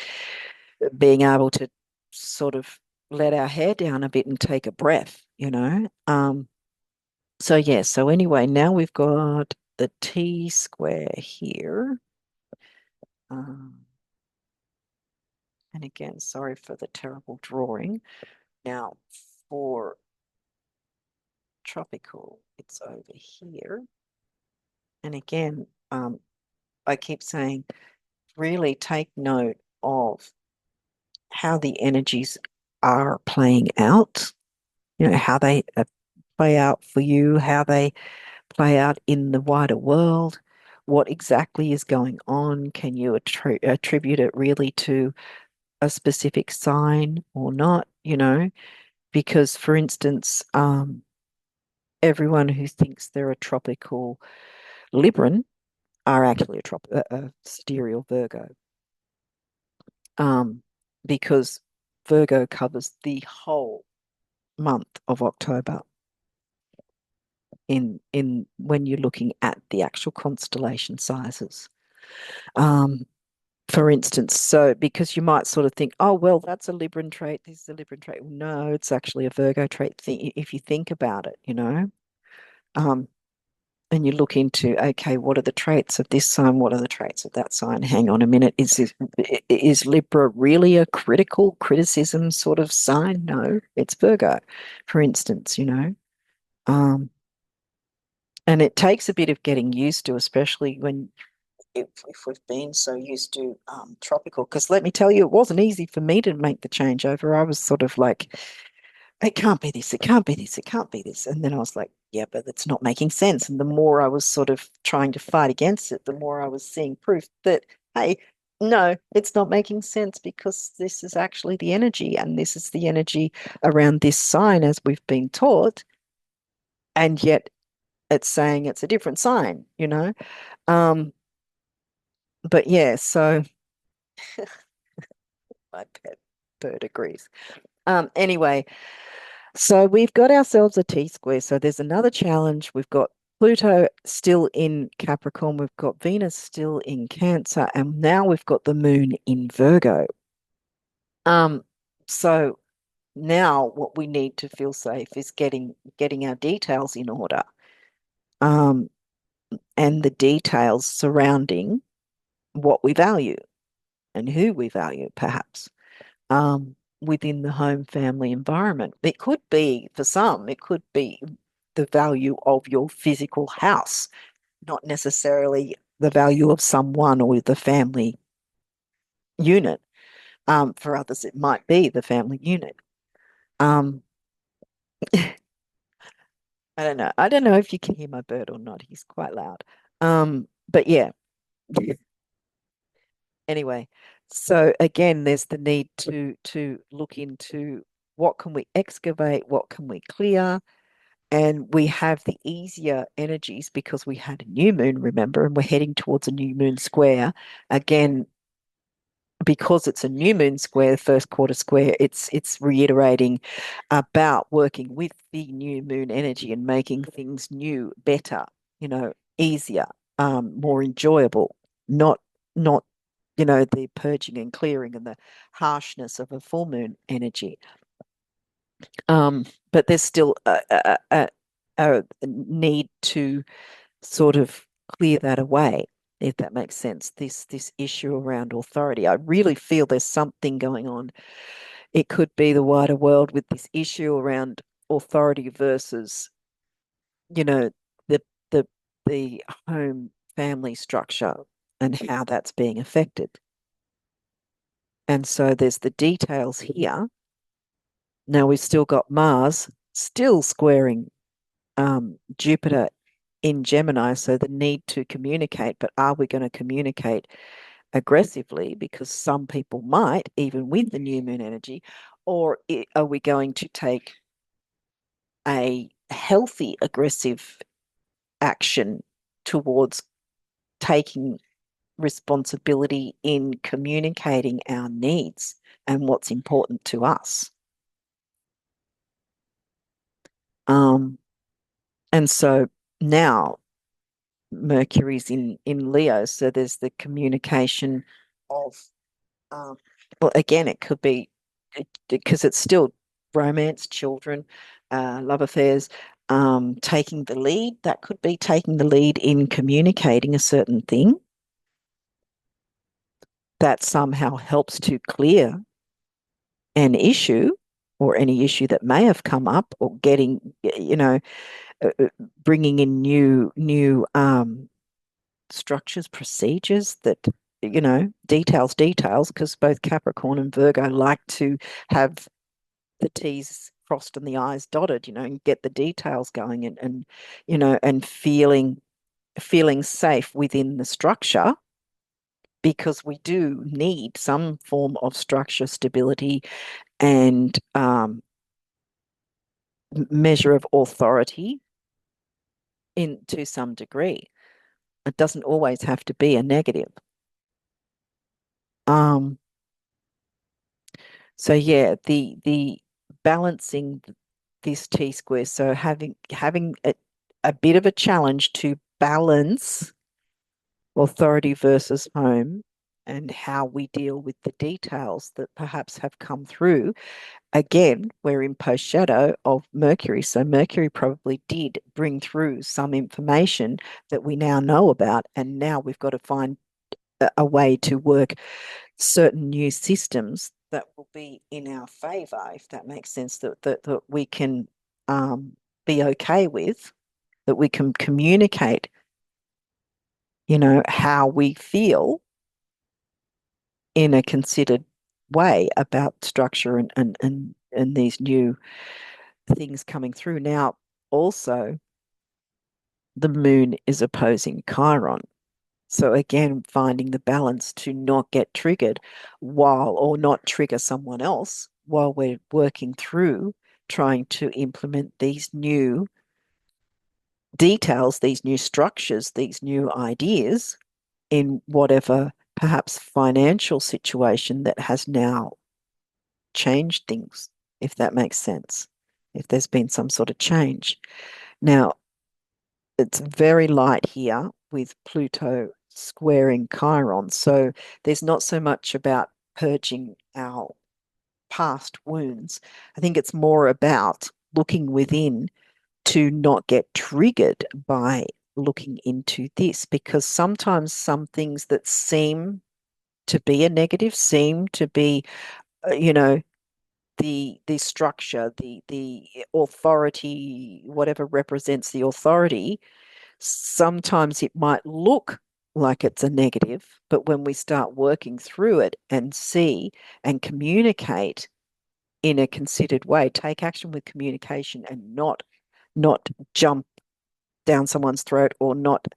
being able to sort of let our hair down a bit and take a breath, you know. So yeah, so anyway, now we've got the T square here. Um, and again, sorry for the terrible drawing. Now, for tropical, it's over here. And again, I keep saying, really take note of how the energies are playing out, how they play out for you, how they play out in the wider world, what exactly is going on. Can you attribute it really to a specific sign or not, Because, for instance, everyone who thinks they're a tropical Libran are actually a sidereal Virgo, um, because Virgo covers the whole month of October in when you're looking at the actual constellation sizes. Um, for instance, so because you might sort of think, oh, well, that's a Libran trait, this is a Libran trait. No, it's actually a Virgo trait if you think about it, Um, and you look into, okay, what are the traits of this sign? What are the traits of that sign? Hang on a minute. Is Libra really a criticism sort of sign? No, it's Virgo, for instance, Um, and it takes a bit of getting used to, especially if we've been so used to tropical. Because let me tell you, it wasn't easy for me to make the changeover. I was sort of like, it can't be this, it can't be this, it can't be this. And then I was like, yeah, but it's not making sense. And the more I was sort of trying to fight against it, the more I was seeing proof that, hey, no, it's not making sense because this is actually the energy, and this is the energy around this sign as we've been taught. And yet it's saying it's a different sign. Um, but yeah, so my pet bird agrees. Anyway, so we've got ourselves a T square. So there's another challenge. We've got Pluto still in Capricorn. We've got Venus still in Cancer, and now we've got the Moon in Virgo. So now what we need to feel safe is getting our details in order. Um, and the details surrounding what we value and who we value, perhaps. Within the home family environment. It could be, for some, it could be the value of your physical house, not necessarily the value of someone or the family unit. For others, it might be the family unit. Um, I don't know. I don't know if you can hear my bird or not. He's quite loud. But yeah. Anyway, so again, there's the need to look into what can we excavate, what can we clear, and we have the easier energies because we had a new moon, remember, and we're heading towards a new moon square. Again, because it's a new moon square, the first quarter square, it's reiterating about working with the new moon energy and making things new, better, easier, more enjoyable, not the purging and clearing and the harshness of a full moon energy. But there's still a need to sort of clear that away. if that makes sense. This issue around authority. I really feel there's something going on. It could be the wider world with this issue around authority versus, you know, the the the home family structure and how that's being affected. And so there's the details here. Now we've still got Mars still squaring Jupiter in Gemini, so the need to communicate, but are we going to communicate aggressively? Because some people might, even with the new moon energy, or are we going to take a healthy, aggressive action towards taking responsibility in communicating our needs and what's important to us? Um, and so now Mercury's in Leo, so there's the communication of um, well, again, it could be because it's still romance, children, love affairs, taking the lead. That could be taking the lead in communicating a certain thing that somehow helps to clear an issue or any issue that may have come up, or getting, uh, uh, bringing in new structures, procedures that, details, because both Capricorn and Virgo like to have the T's crossed and the I's dotted, and get the details going, and feeling safe within the structure, because we do need some form of structure, stability, and measure of authority in to some degree. It doesn't always have to be a negative. Um, so yeah, the balancing this T square, so having a bit of a challenge to balance authority versus home, and how we deal with the details that perhaps have come through. Again, we're in post shadow of Mercury, so Mercury probably did bring through some information that we now know about, and now we've got to find a way to work certain new systems that will be in our favor, if that makes sense, that we can be okay with, that we can communicate, how we feel in a considered way about structure and these new things coming through. Now, also, the moon is opposing Chiron. So again, finding the balance to not get triggered or not trigger someone else while we're working through trying to implement these new details, these new structures, these new ideas in whatever perhaps financial situation that has now changed things, if that makes sense, if there's been some sort of change. Now, it's very light here with Pluto squaring Chiron. So there's not so much about purging our past wounds. I think it's more about looking within to not get triggered by looking into this, because sometimes some things that seem to be a negative seem to be, the structure, the authority, whatever represents the authority. Sometimes it might look like it's a negative, but when we start working through it and see and communicate in a considered way, take action with communication, and not jump down someone's throat, or not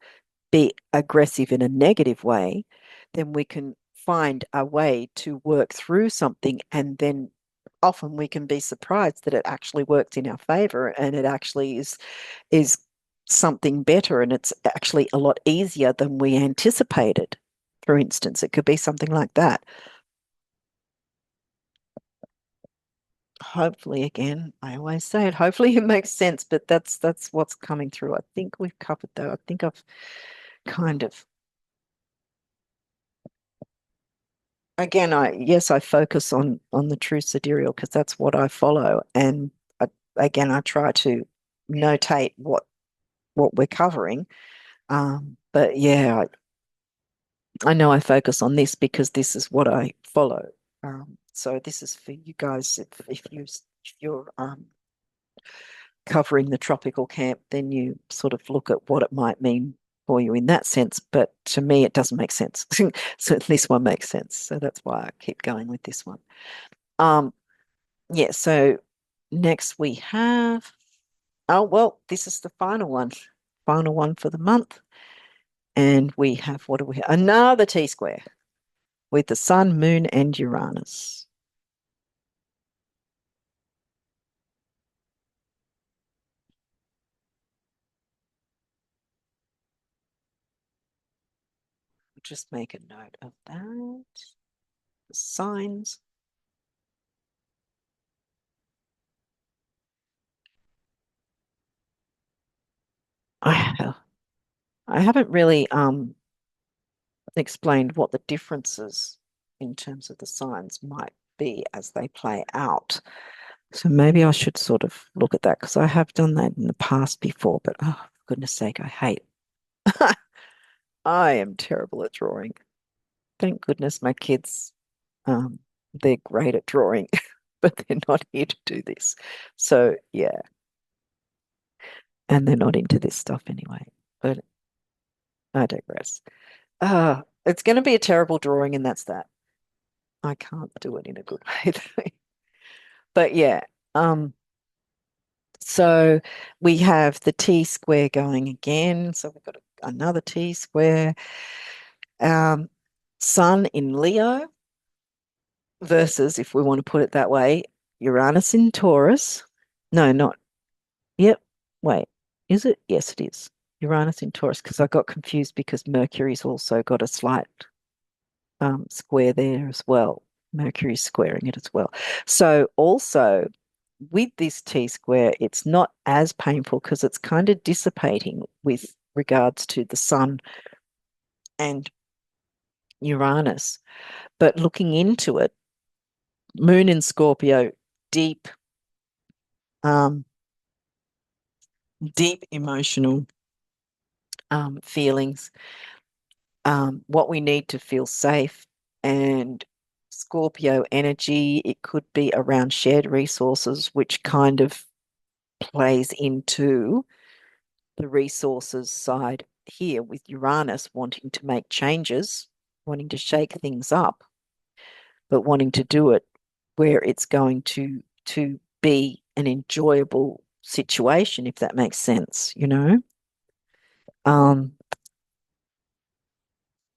be aggressive in a negative way, then we can find a way to work through something, and then often we can be surprised that it actually works in our favor, and it actually is something better, and it's actually a lot easier than we anticipated. For instance, it could be something like that. Hopefully, again, I always say it, hopefully it makes sense, but that's what's coming through. I think we've covered, though. I think I've kind of, again, I focus on the true sidereal because that's what I follow, and again, I try to notate what we're covering. But yeah, I know I focus on this because this is what I follow. So this is for you guys. If you're covering the tropical camp, then you sort of look at what it might mean for you in that sense. But to me, it doesn't make sense. So this one makes sense. So that's why I keep going with this one. Um, yeah. So next we have. Oh well, this is the final one for the month, and we have what do we have? Another T square with the Sun, Moon, and Uranus. Just make a note of that. Signs. I I haven't really explained what the differences in terms of the signs might be as they play out. So maybe I should sort of look at that because I have done that in the past before, but oh, for goodness sake, I hate. I am terrible at drawing. Thank goodness my kids, um, they're great at drawing, but they're not here to do this. So yeah, and they're not into this stuff anyway. But I digress. It's going to be a terrible drawing, and that's that. I can't do it in a good way. But yeah, um, so we have the T square going again. So we've got another T square. Um, Sun in Leo versus, if we want to put it that way, Uranus in Taurus. No, not. Yep. Wait, is it? Yes, it is. Uranus in Taurus, because I got confused because Mercury's also got a slight square there as well. Mercury's squaring it as well. So also with this T square, it's not as painful because it's kind of dissipating with regards to the Sun and Uranus. But looking into it, Moon in Scorpio, deep, um, deep emotional feelings, what we need to feel safe, and Scorpio energy, it could be around shared resources, which kind of plays into the resources side here with Uranus wanting to make changes, wanting to shake things up, but wanting to do it where it's going to be an enjoyable situation, if that makes sense, you know? Um,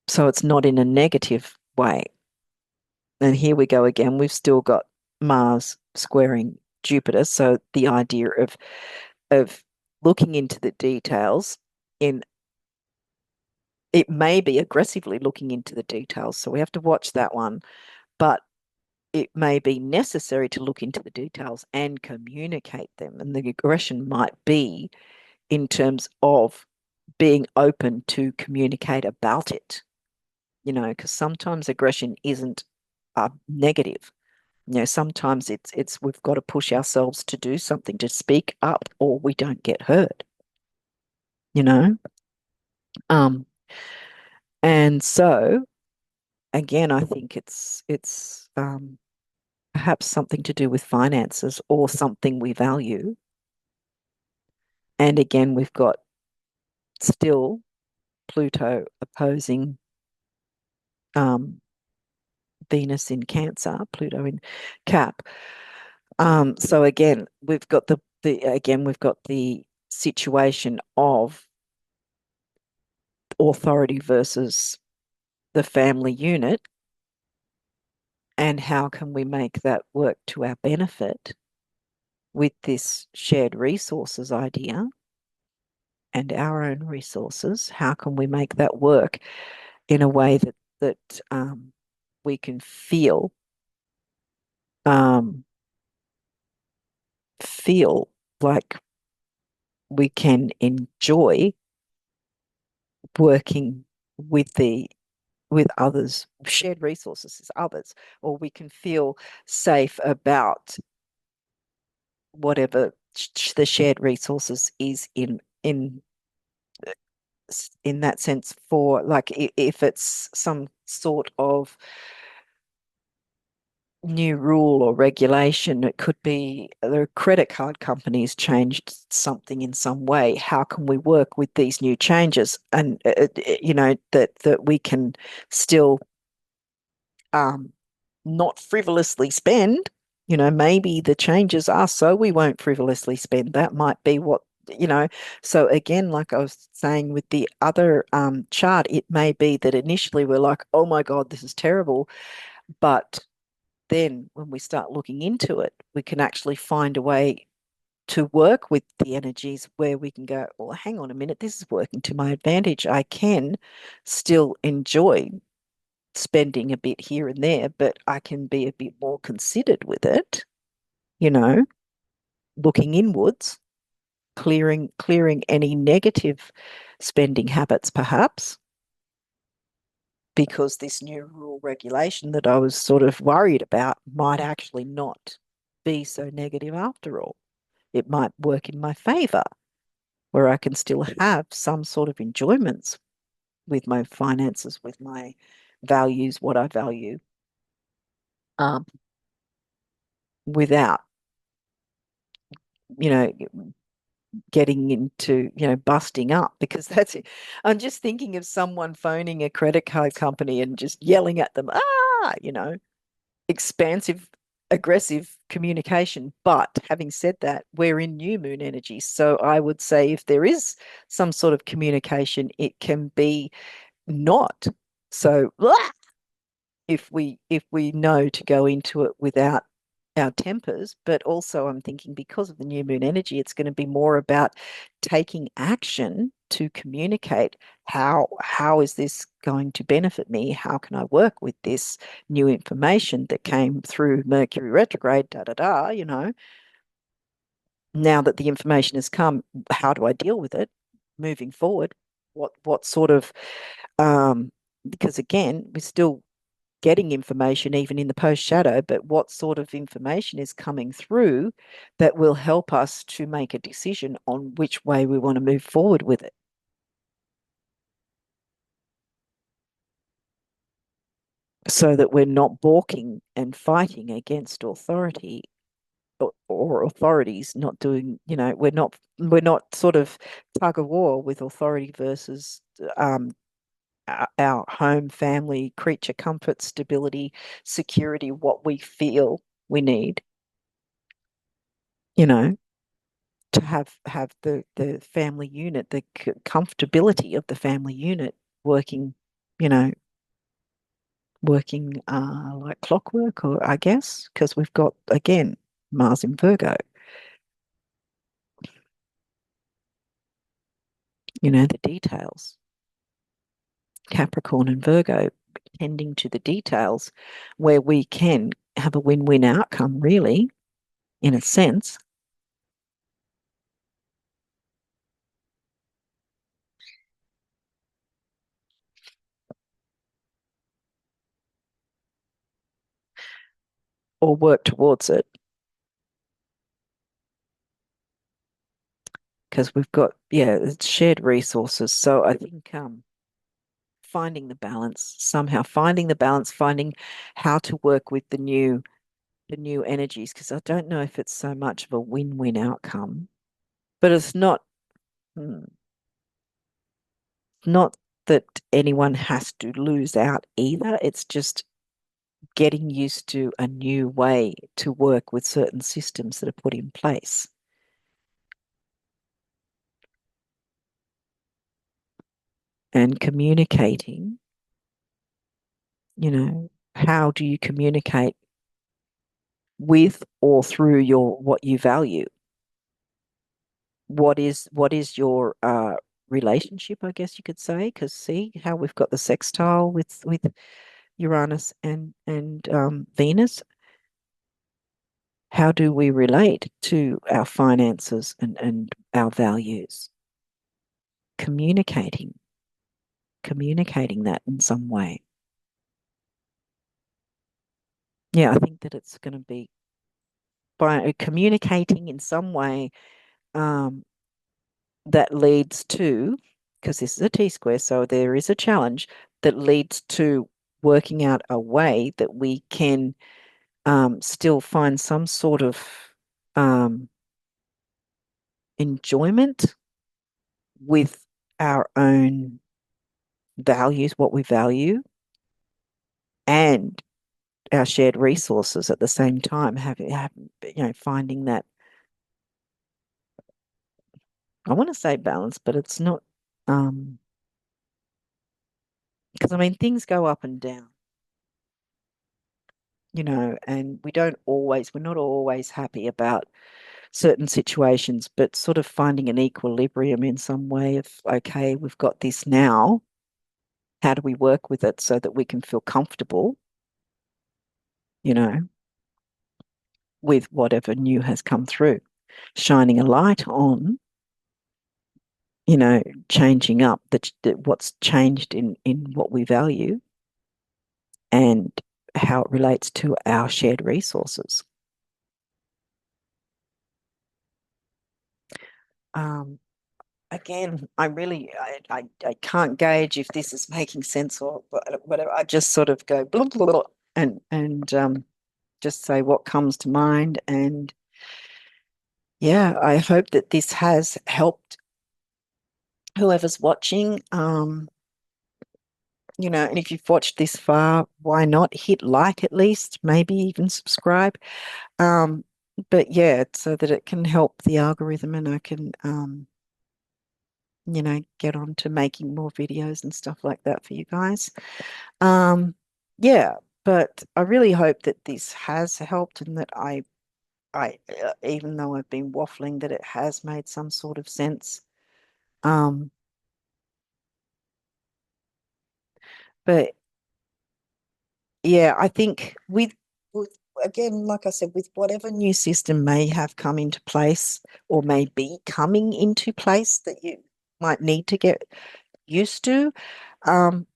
so it's not in a negative way. And here we go again. We've still got Mars squaring Jupiter. So the idea of looking into the details in it may be aggressively looking into the details. So we have to watch that one. But it may be necessary to look into the details and communicate them. And the aggression might be in terms of being open to communicate about it, you know, because sometimes aggression isn't negative. You know, sometimes it's we've got to push ourselves to do something, to speak up, or we don't get hurt, you know. Um, and so again, I think it's perhaps something to do with finances or something we value. And again, we've got still Pluto opposing um, Venus in Cancer, Pluto in Cap. So again, we've got the situation of authority versus the family unit, and how can we make that work to our benefit with this shared resources idea and our own resources? How can we make that work in a way that we can um, feel like we can enjoy working with the with others, shared resources as others, or we can feel safe about whatever the shared resources is in in that sense for like if it's some sort of new rule or regulation. It could be the credit card companies changed something in some way. How can we work with these new changes? And that we can still um, not frivolously spend. Maybe the changes are so we won't frivolously spend. That might be what, you know. So again, like I was saying with the other chart, it may be that initially we're like, oh my God, this is terrible. But then when we start looking into it, we can actually find a way to work with the energies where we can go, well, hang on a minute, this is working to my advantage. I can still enjoy spending a bit here and there, but I can be a bit more considered with it, you know, looking inwards, clearing any negative spending habits, perhaps, because this new rule regulation that I was sort of worried about might actually not be so negative after all. It might work in my favor, where I can still have some sort of enjoyments with my finances, with my values, what I value, um, without, you know, getting into, busting up, because that's it. I'm just thinking of someone phoning a credit card company and just yelling at them, expansive, aggressive communication. But having said that, we're in new moon energy. So I would say if there is some sort of communication, it can be not so if we know to go into it without our tempers. But also I'm thinking because of the new moon energy, it's going to be more about taking action to communicate how is this going to benefit me? How can I work with this new information that came through Mercury retrograde, da da da. Now that the information has come, how do I deal with it moving forward? What sort of because again, we're still getting information even in the post shadow, but what sort of information is coming through that will help us to make a decision on which way we want to move forward with it, so that we're not balking and fighting against authority, or authorities not doing, we're not sort of tug of war with authority versus our home, family, creature comfort, stability, security, what we feel we need, you know, to have the family unit, the comfortability of the family unit working, you know, working like clockwork, or I guess, because we've got again Mars in Virgo, the details. Capricorn and Virgo tending to the details, where we can have a win-win outcome, really, in a sense, or work towards it, because we've got, yeah, it's shared resources. So I think finding the balance, somehow finding the balance, finding how to work with the new energies, because I don't know if it's so much of a win-win outcome, but it's not that anyone has to lose out either. It's just getting used to a new way to work with certain systems that are put in place, and communicating, how do you communicate with or through your what you value? What is your relationship, I guess you could say, because see how we've got the sextile with Uranus and Venus. How do we relate to our finances and our values? Communicating that in some way. Yeah, I think that it's going to be by communicating in some way, um, that leads to because this is a T-square, so there is a challenge that leads to working out a way that we can still find some sort of um, enjoyment with our own values, what we value, and our shared resources at the same time. Finding that, I want to say balance, but it's not. Because I mean, things go up and down, and we're not always happy about certain situations, but sort of finding an equilibrium in some way of, okay, we've got this now. How do we work with it so that we can feel comfortable, you know, with whatever new has come through, shining a light on, you know, changing up what's changed in what we value and how it relates to our shared resources. Um, Again, I can't gauge if this is making sense or whatever. I just sort of go blah, blah, blah, and just say what comes to mind. And yeah, I hope that this has helped whoever's watching. And if you've watched this far, why not hit like at least, maybe even subscribe. Um, but yeah, so that it can help the algorithm and I can get on to making more videos and stuff like that for you guys. Um, yeah, but I really hope that this has helped and that even though I've been waffling, that it has made some sort of sense. Um, but yeah, I think with again, like I said, with whatever new system may have come into place or may be coming into place that you might need to get used to, um,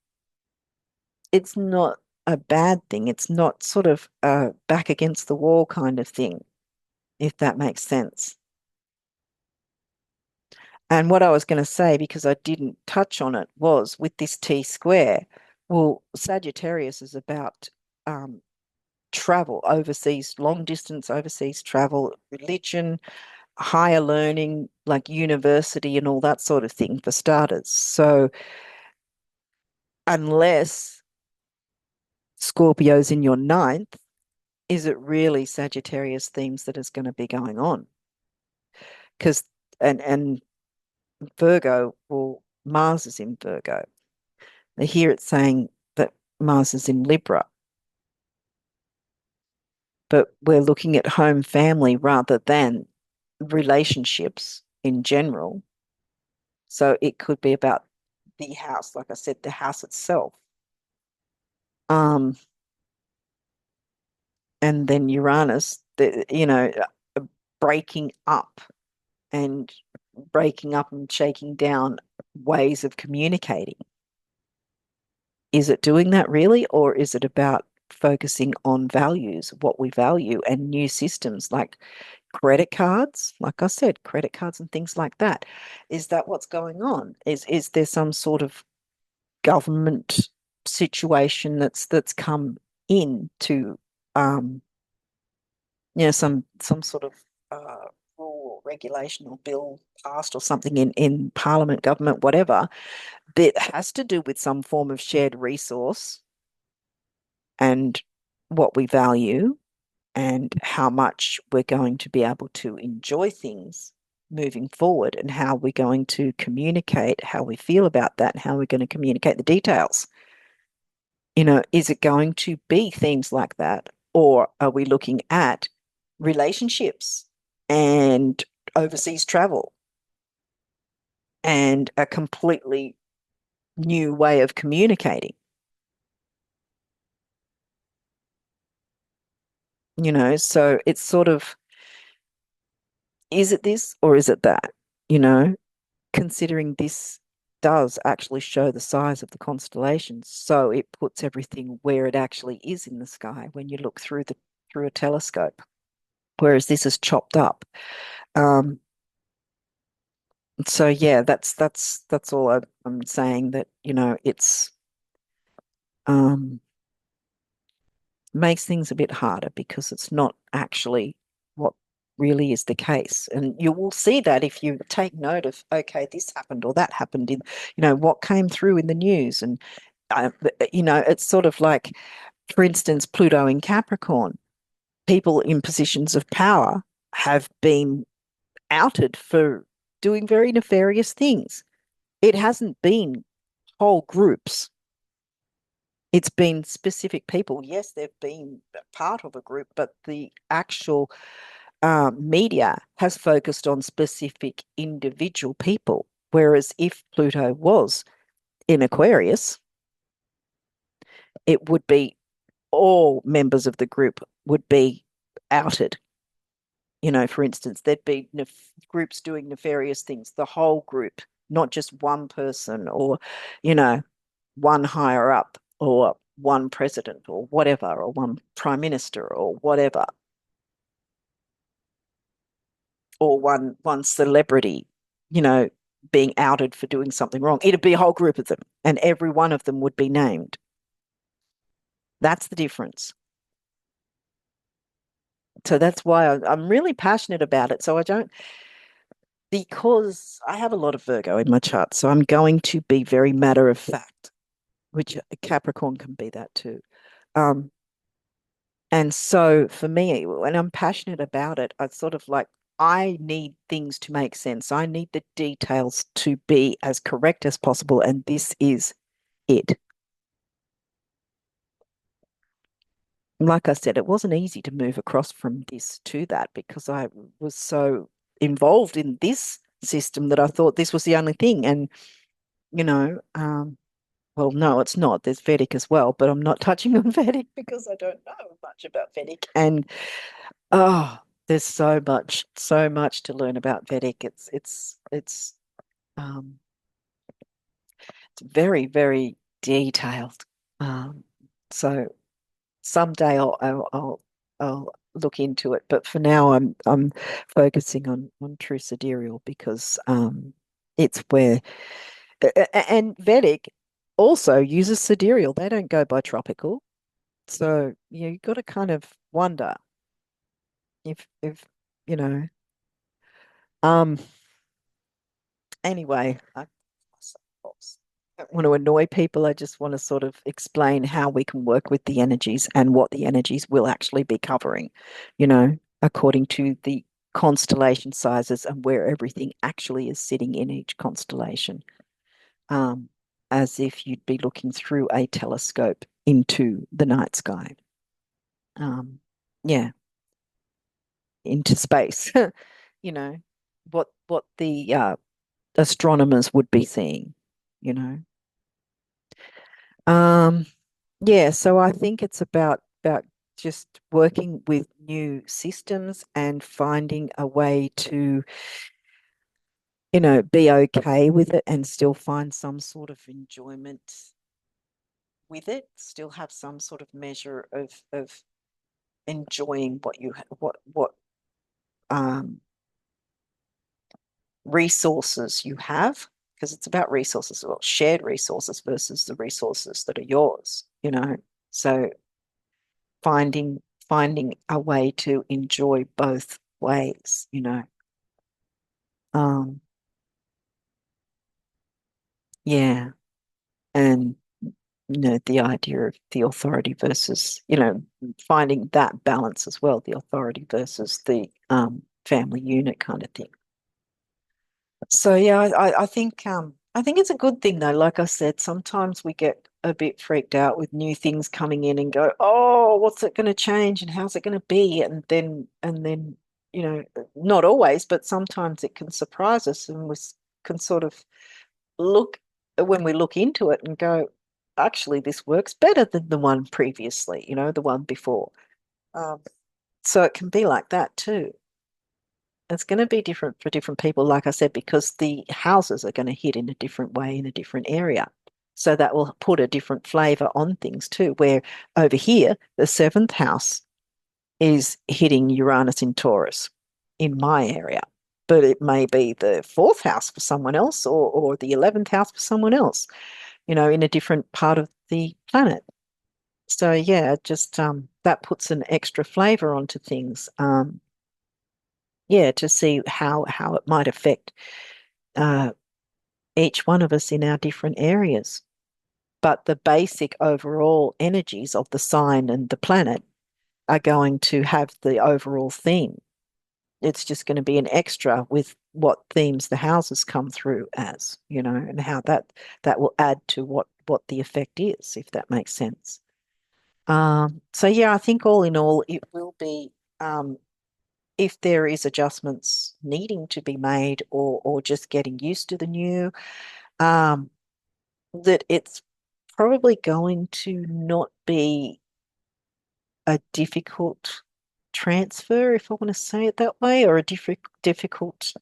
it's not a bad thing. It's not sort of a back against the wall kind of thing, if that makes sense. And what I was going to say, because I didn't touch on it, was with this T square, well, Sagittarius is about um, travel, overseas, long distance overseas travel, religion, higher learning, like university and all that sort of thing for starters. So unless Scorpio's in your ninth, is it really Sagittarius themes that is going to be going on? Because and Virgo, well, Mars is in Virgo. Here it's saying that Mars is in Libra, but we're looking at home family rather than relationships in general. So it could be about the house, like I said, the house itself. Um, and then Uranus, breaking up and breaking up and shaking down ways of communicating. Is it doing that really, or is it about focusing on values, what we value, and new systems like credit cards? Like I said, credit cards and things like that. Is that what's going on? Is there some sort of government situation that's come in to um, some sort of rule or regulation or bill passed or something in Parliament, government, whatever, that has to do with some form of shared resource and what we value and how much we're going to be able to enjoy things moving forward and how we're going to communicate how we feel about that and how we're going to communicate the details. Is it going to be themes like that? Or are we looking at relationships and overseas travel and a completely new way of communicating? So it's sort of, is it this or is it that? You know, Considering this does actually show the size of the constellations, so it puts everything where it actually is in the sky when you look through a telescope. Whereas this is chopped up. Um, So yeah, that's all I'm saying, that, it's um makes things a bit harder because it's not actually what really is the case. And you will see that if you take note of, okay, this happened or that happened in, what came through in the news. And, it's sort of like, for instance, Pluto in Capricorn, people in positions of power have been outed for doing very nefarious things. It hasn't been whole groups. It's been specific people. Yes, they've been part of a group, but the actual media has focused on specific individual people. Whereas if Pluto was in Aquarius, it would be all members of the group would be outed. For instance, there'd be groups doing nefarious things, the whole group, not just one person or, you know, one higher up or one president or whatever, or one prime minister or whatever, or one celebrity, you know, being outed for doing something wrong. It'd be a whole group of them, and every one of them would be named. That's the difference. So that's why I'm really passionate about it. So I don't, because I have a lot of Virgo in my chart, so I'm going to be very matter of fact, which Capricorn can be that too. Um, And so for me, when I'm passionate about it, I sort of like, I need things to make sense. I need the details to be as correct as possible. And this is it. Like I said, it wasn't easy to move across from this to that because I was so involved in this system that I thought this was the only thing. And, you know, well, no, it's not. There's Vedic as well, but I'm not touching on Vedic because I don't know much about Vedic. And oh, there's so much to learn about Vedic. Um it's very, very detailed. Um, so someday I'll look into it. But for now I'm focusing on True Sidereal because it's where and Vedic also uses sidereal. They don't go by tropical. So you got to kind of wonder if you know um anyway, I don't want to annoy people. I just want to sort of explain how we can work with the energies and what the energies will actually be covering, according to the constellation sizes and where everything actually is sitting in each constellation, um, as if you'd be looking through a telescope into the night sky. Um, yeah, into space. you know, what the astronomers would be seeing, you know. Um, yeah, so I think it's about just working with new systems and finding a way to, be okay with it and still find some sort of enjoyment with it, still have some sort of measure of enjoying what um resources you have, because it's about resources, or shared resources versus the resources that are yours. So finding a way to enjoy both ways. Um, yeah. And the idea of the authority versus, finding that balance as well, the authority versus the family unit kind of thing. So yeah, I think it's a good thing though. Like I said, sometimes we get a bit freaked out with new things coming in and go, oh, what's it going to change and how's it going to be? And then, not always, but sometimes it can surprise us and we can sort of look when we look into it and go, actually, this works better than the one previously, the one before. Um, so it can be like that too. It's going to be different for different people, like I said, because the houses are going to hit in a different way in a different area. So that will put a different flavor on things too, where over here, the seventh house is hitting Uranus in Taurus in my area. but it may be the fourth house for someone else, or the 11th house for someone else, in a different part of the planet. So yeah, just that puts an extra flavor onto things. Yeah, to see how it might affect uh, each one of us in our different areas. But the basic overall energies of the sign and the planet are going to have the overall theme. It's just going to be an extra with what themes the houses come through as, and how that will add to what the effect is, if that makes sense. So yeah, I think all in all, it will be if there is adjustments needing to be made, or just getting used to the new, um, that it's probably going to not be a difficult transfer, if I want to say it that way, or a difficult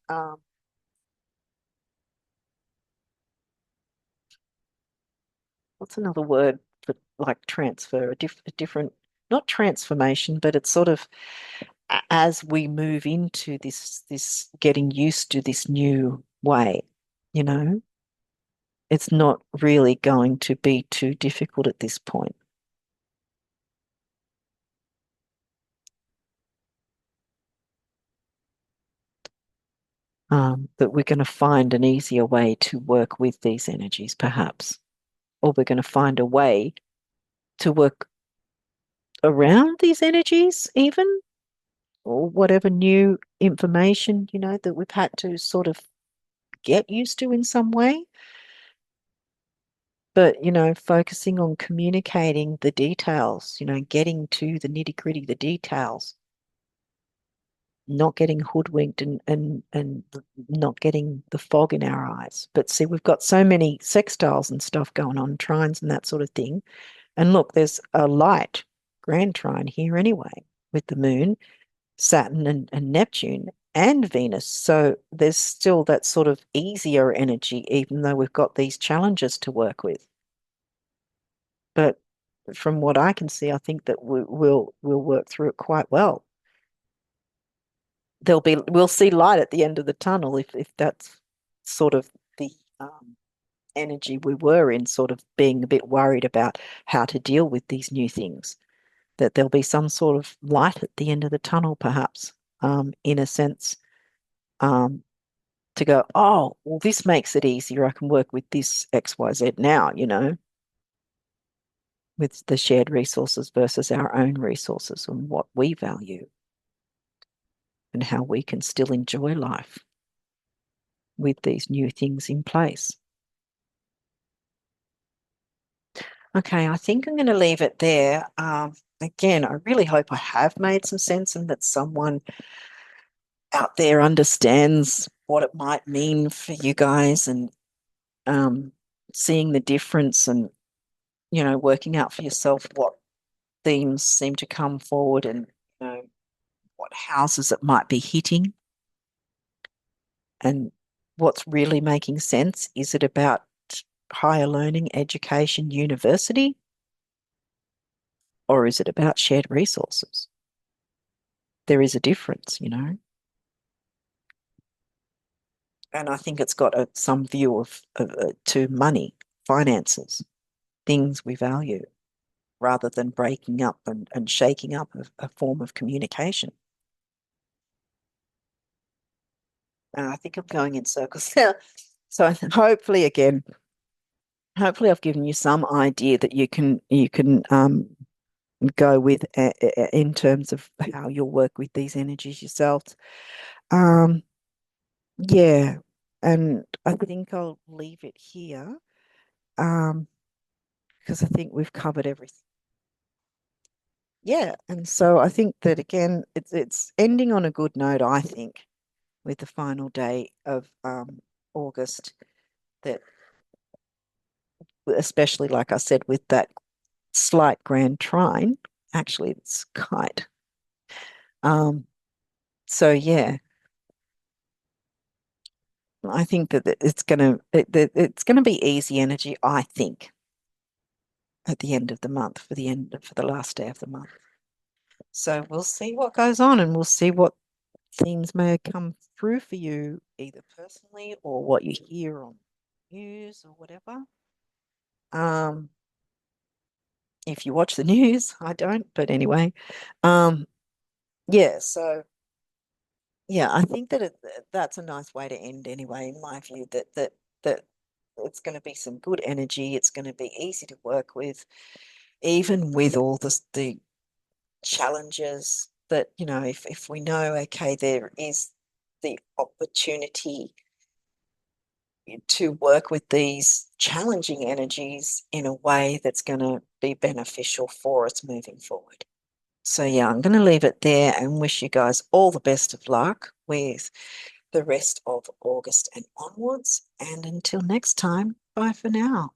what's another word for like transfer, a different, not transformation, but it's sort of as we move into this getting used to this new way, you know, it's not really going to be too difficult at this point. That we're going to find an easier way to work with these energies, perhaps, or we're going to find a way to work around these energies, even, or whatever new information, that we've had to sort of get used to in some way. But, focusing on communicating the details, getting to the nitty-gritty, the details, not getting hoodwinked, and not getting the fog in our eyes. But see, we've got so many sextiles and stuff going on, trines and that sort of thing. And look, there's a light grand trine here anyway with the moon, Saturn, and Neptune, and Venus. So there's still that sort of easier energy, even though we've got these challenges to work with. But from what I can see, I think that we'll work through it quite well. We'll see light at the end of the tunnel, if that's sort of the um, energy we were in, sort of being a bit worried about how to deal with these new things. That there'll be some sort of light at the end of the tunnel, perhaps, in a sense, um, to go, oh, well, this makes it easier. I can work with this XYZ now, with the shared resources versus our own resources and what we value, and how we can still enjoy life with these new things in place. Okay, I think I'm going to leave it there. Again, I really hope I have made some sense, and that someone out there understands what it might mean for you guys, and um, seeing the difference, and, working out for yourself what themes seem to come forward, and, what houses it might be hitting, and what's really making sense. Is it about higher learning, education, university, or is it about shared resources? There is a difference. And I think it's got some view to money, finances, things we value, rather than breaking up and shaking up a form of communication. I think I'm going in circles now. So hopefully I've given you some idea that you can go with, in terms of how you'll work with these energies yourselves. Um, yeah, and I think I'll leave it here, um, because I think we've covered everything. Yeah, and so I think that again, it's ending on a good note, I think, with the final day of August, that especially, like I said, with that slight grand trine, actually it's kite. Um, so yeah, I think that it's gonna be easy energy, I think, at the end of the month, for the last day of the month. So we'll see what goes on, and we'll see what themes may come true for you, either personally or what you hear on news or whatever. If you watch the news, I don't, but anyway. Um, yeah, so yeah, I think that that's a nice way to end anyway, in my view, that it's going to be some good energy. It's going to be easy to work with, even with all the challenges that, if we know, okay, there is the opportunity to work with these challenging energies in a way that's going to be beneficial for us moving forward. So, yeah, I'm going to leave it there and wish you guys all the best of luck with the rest of August and onwards. And until next time, bye for now.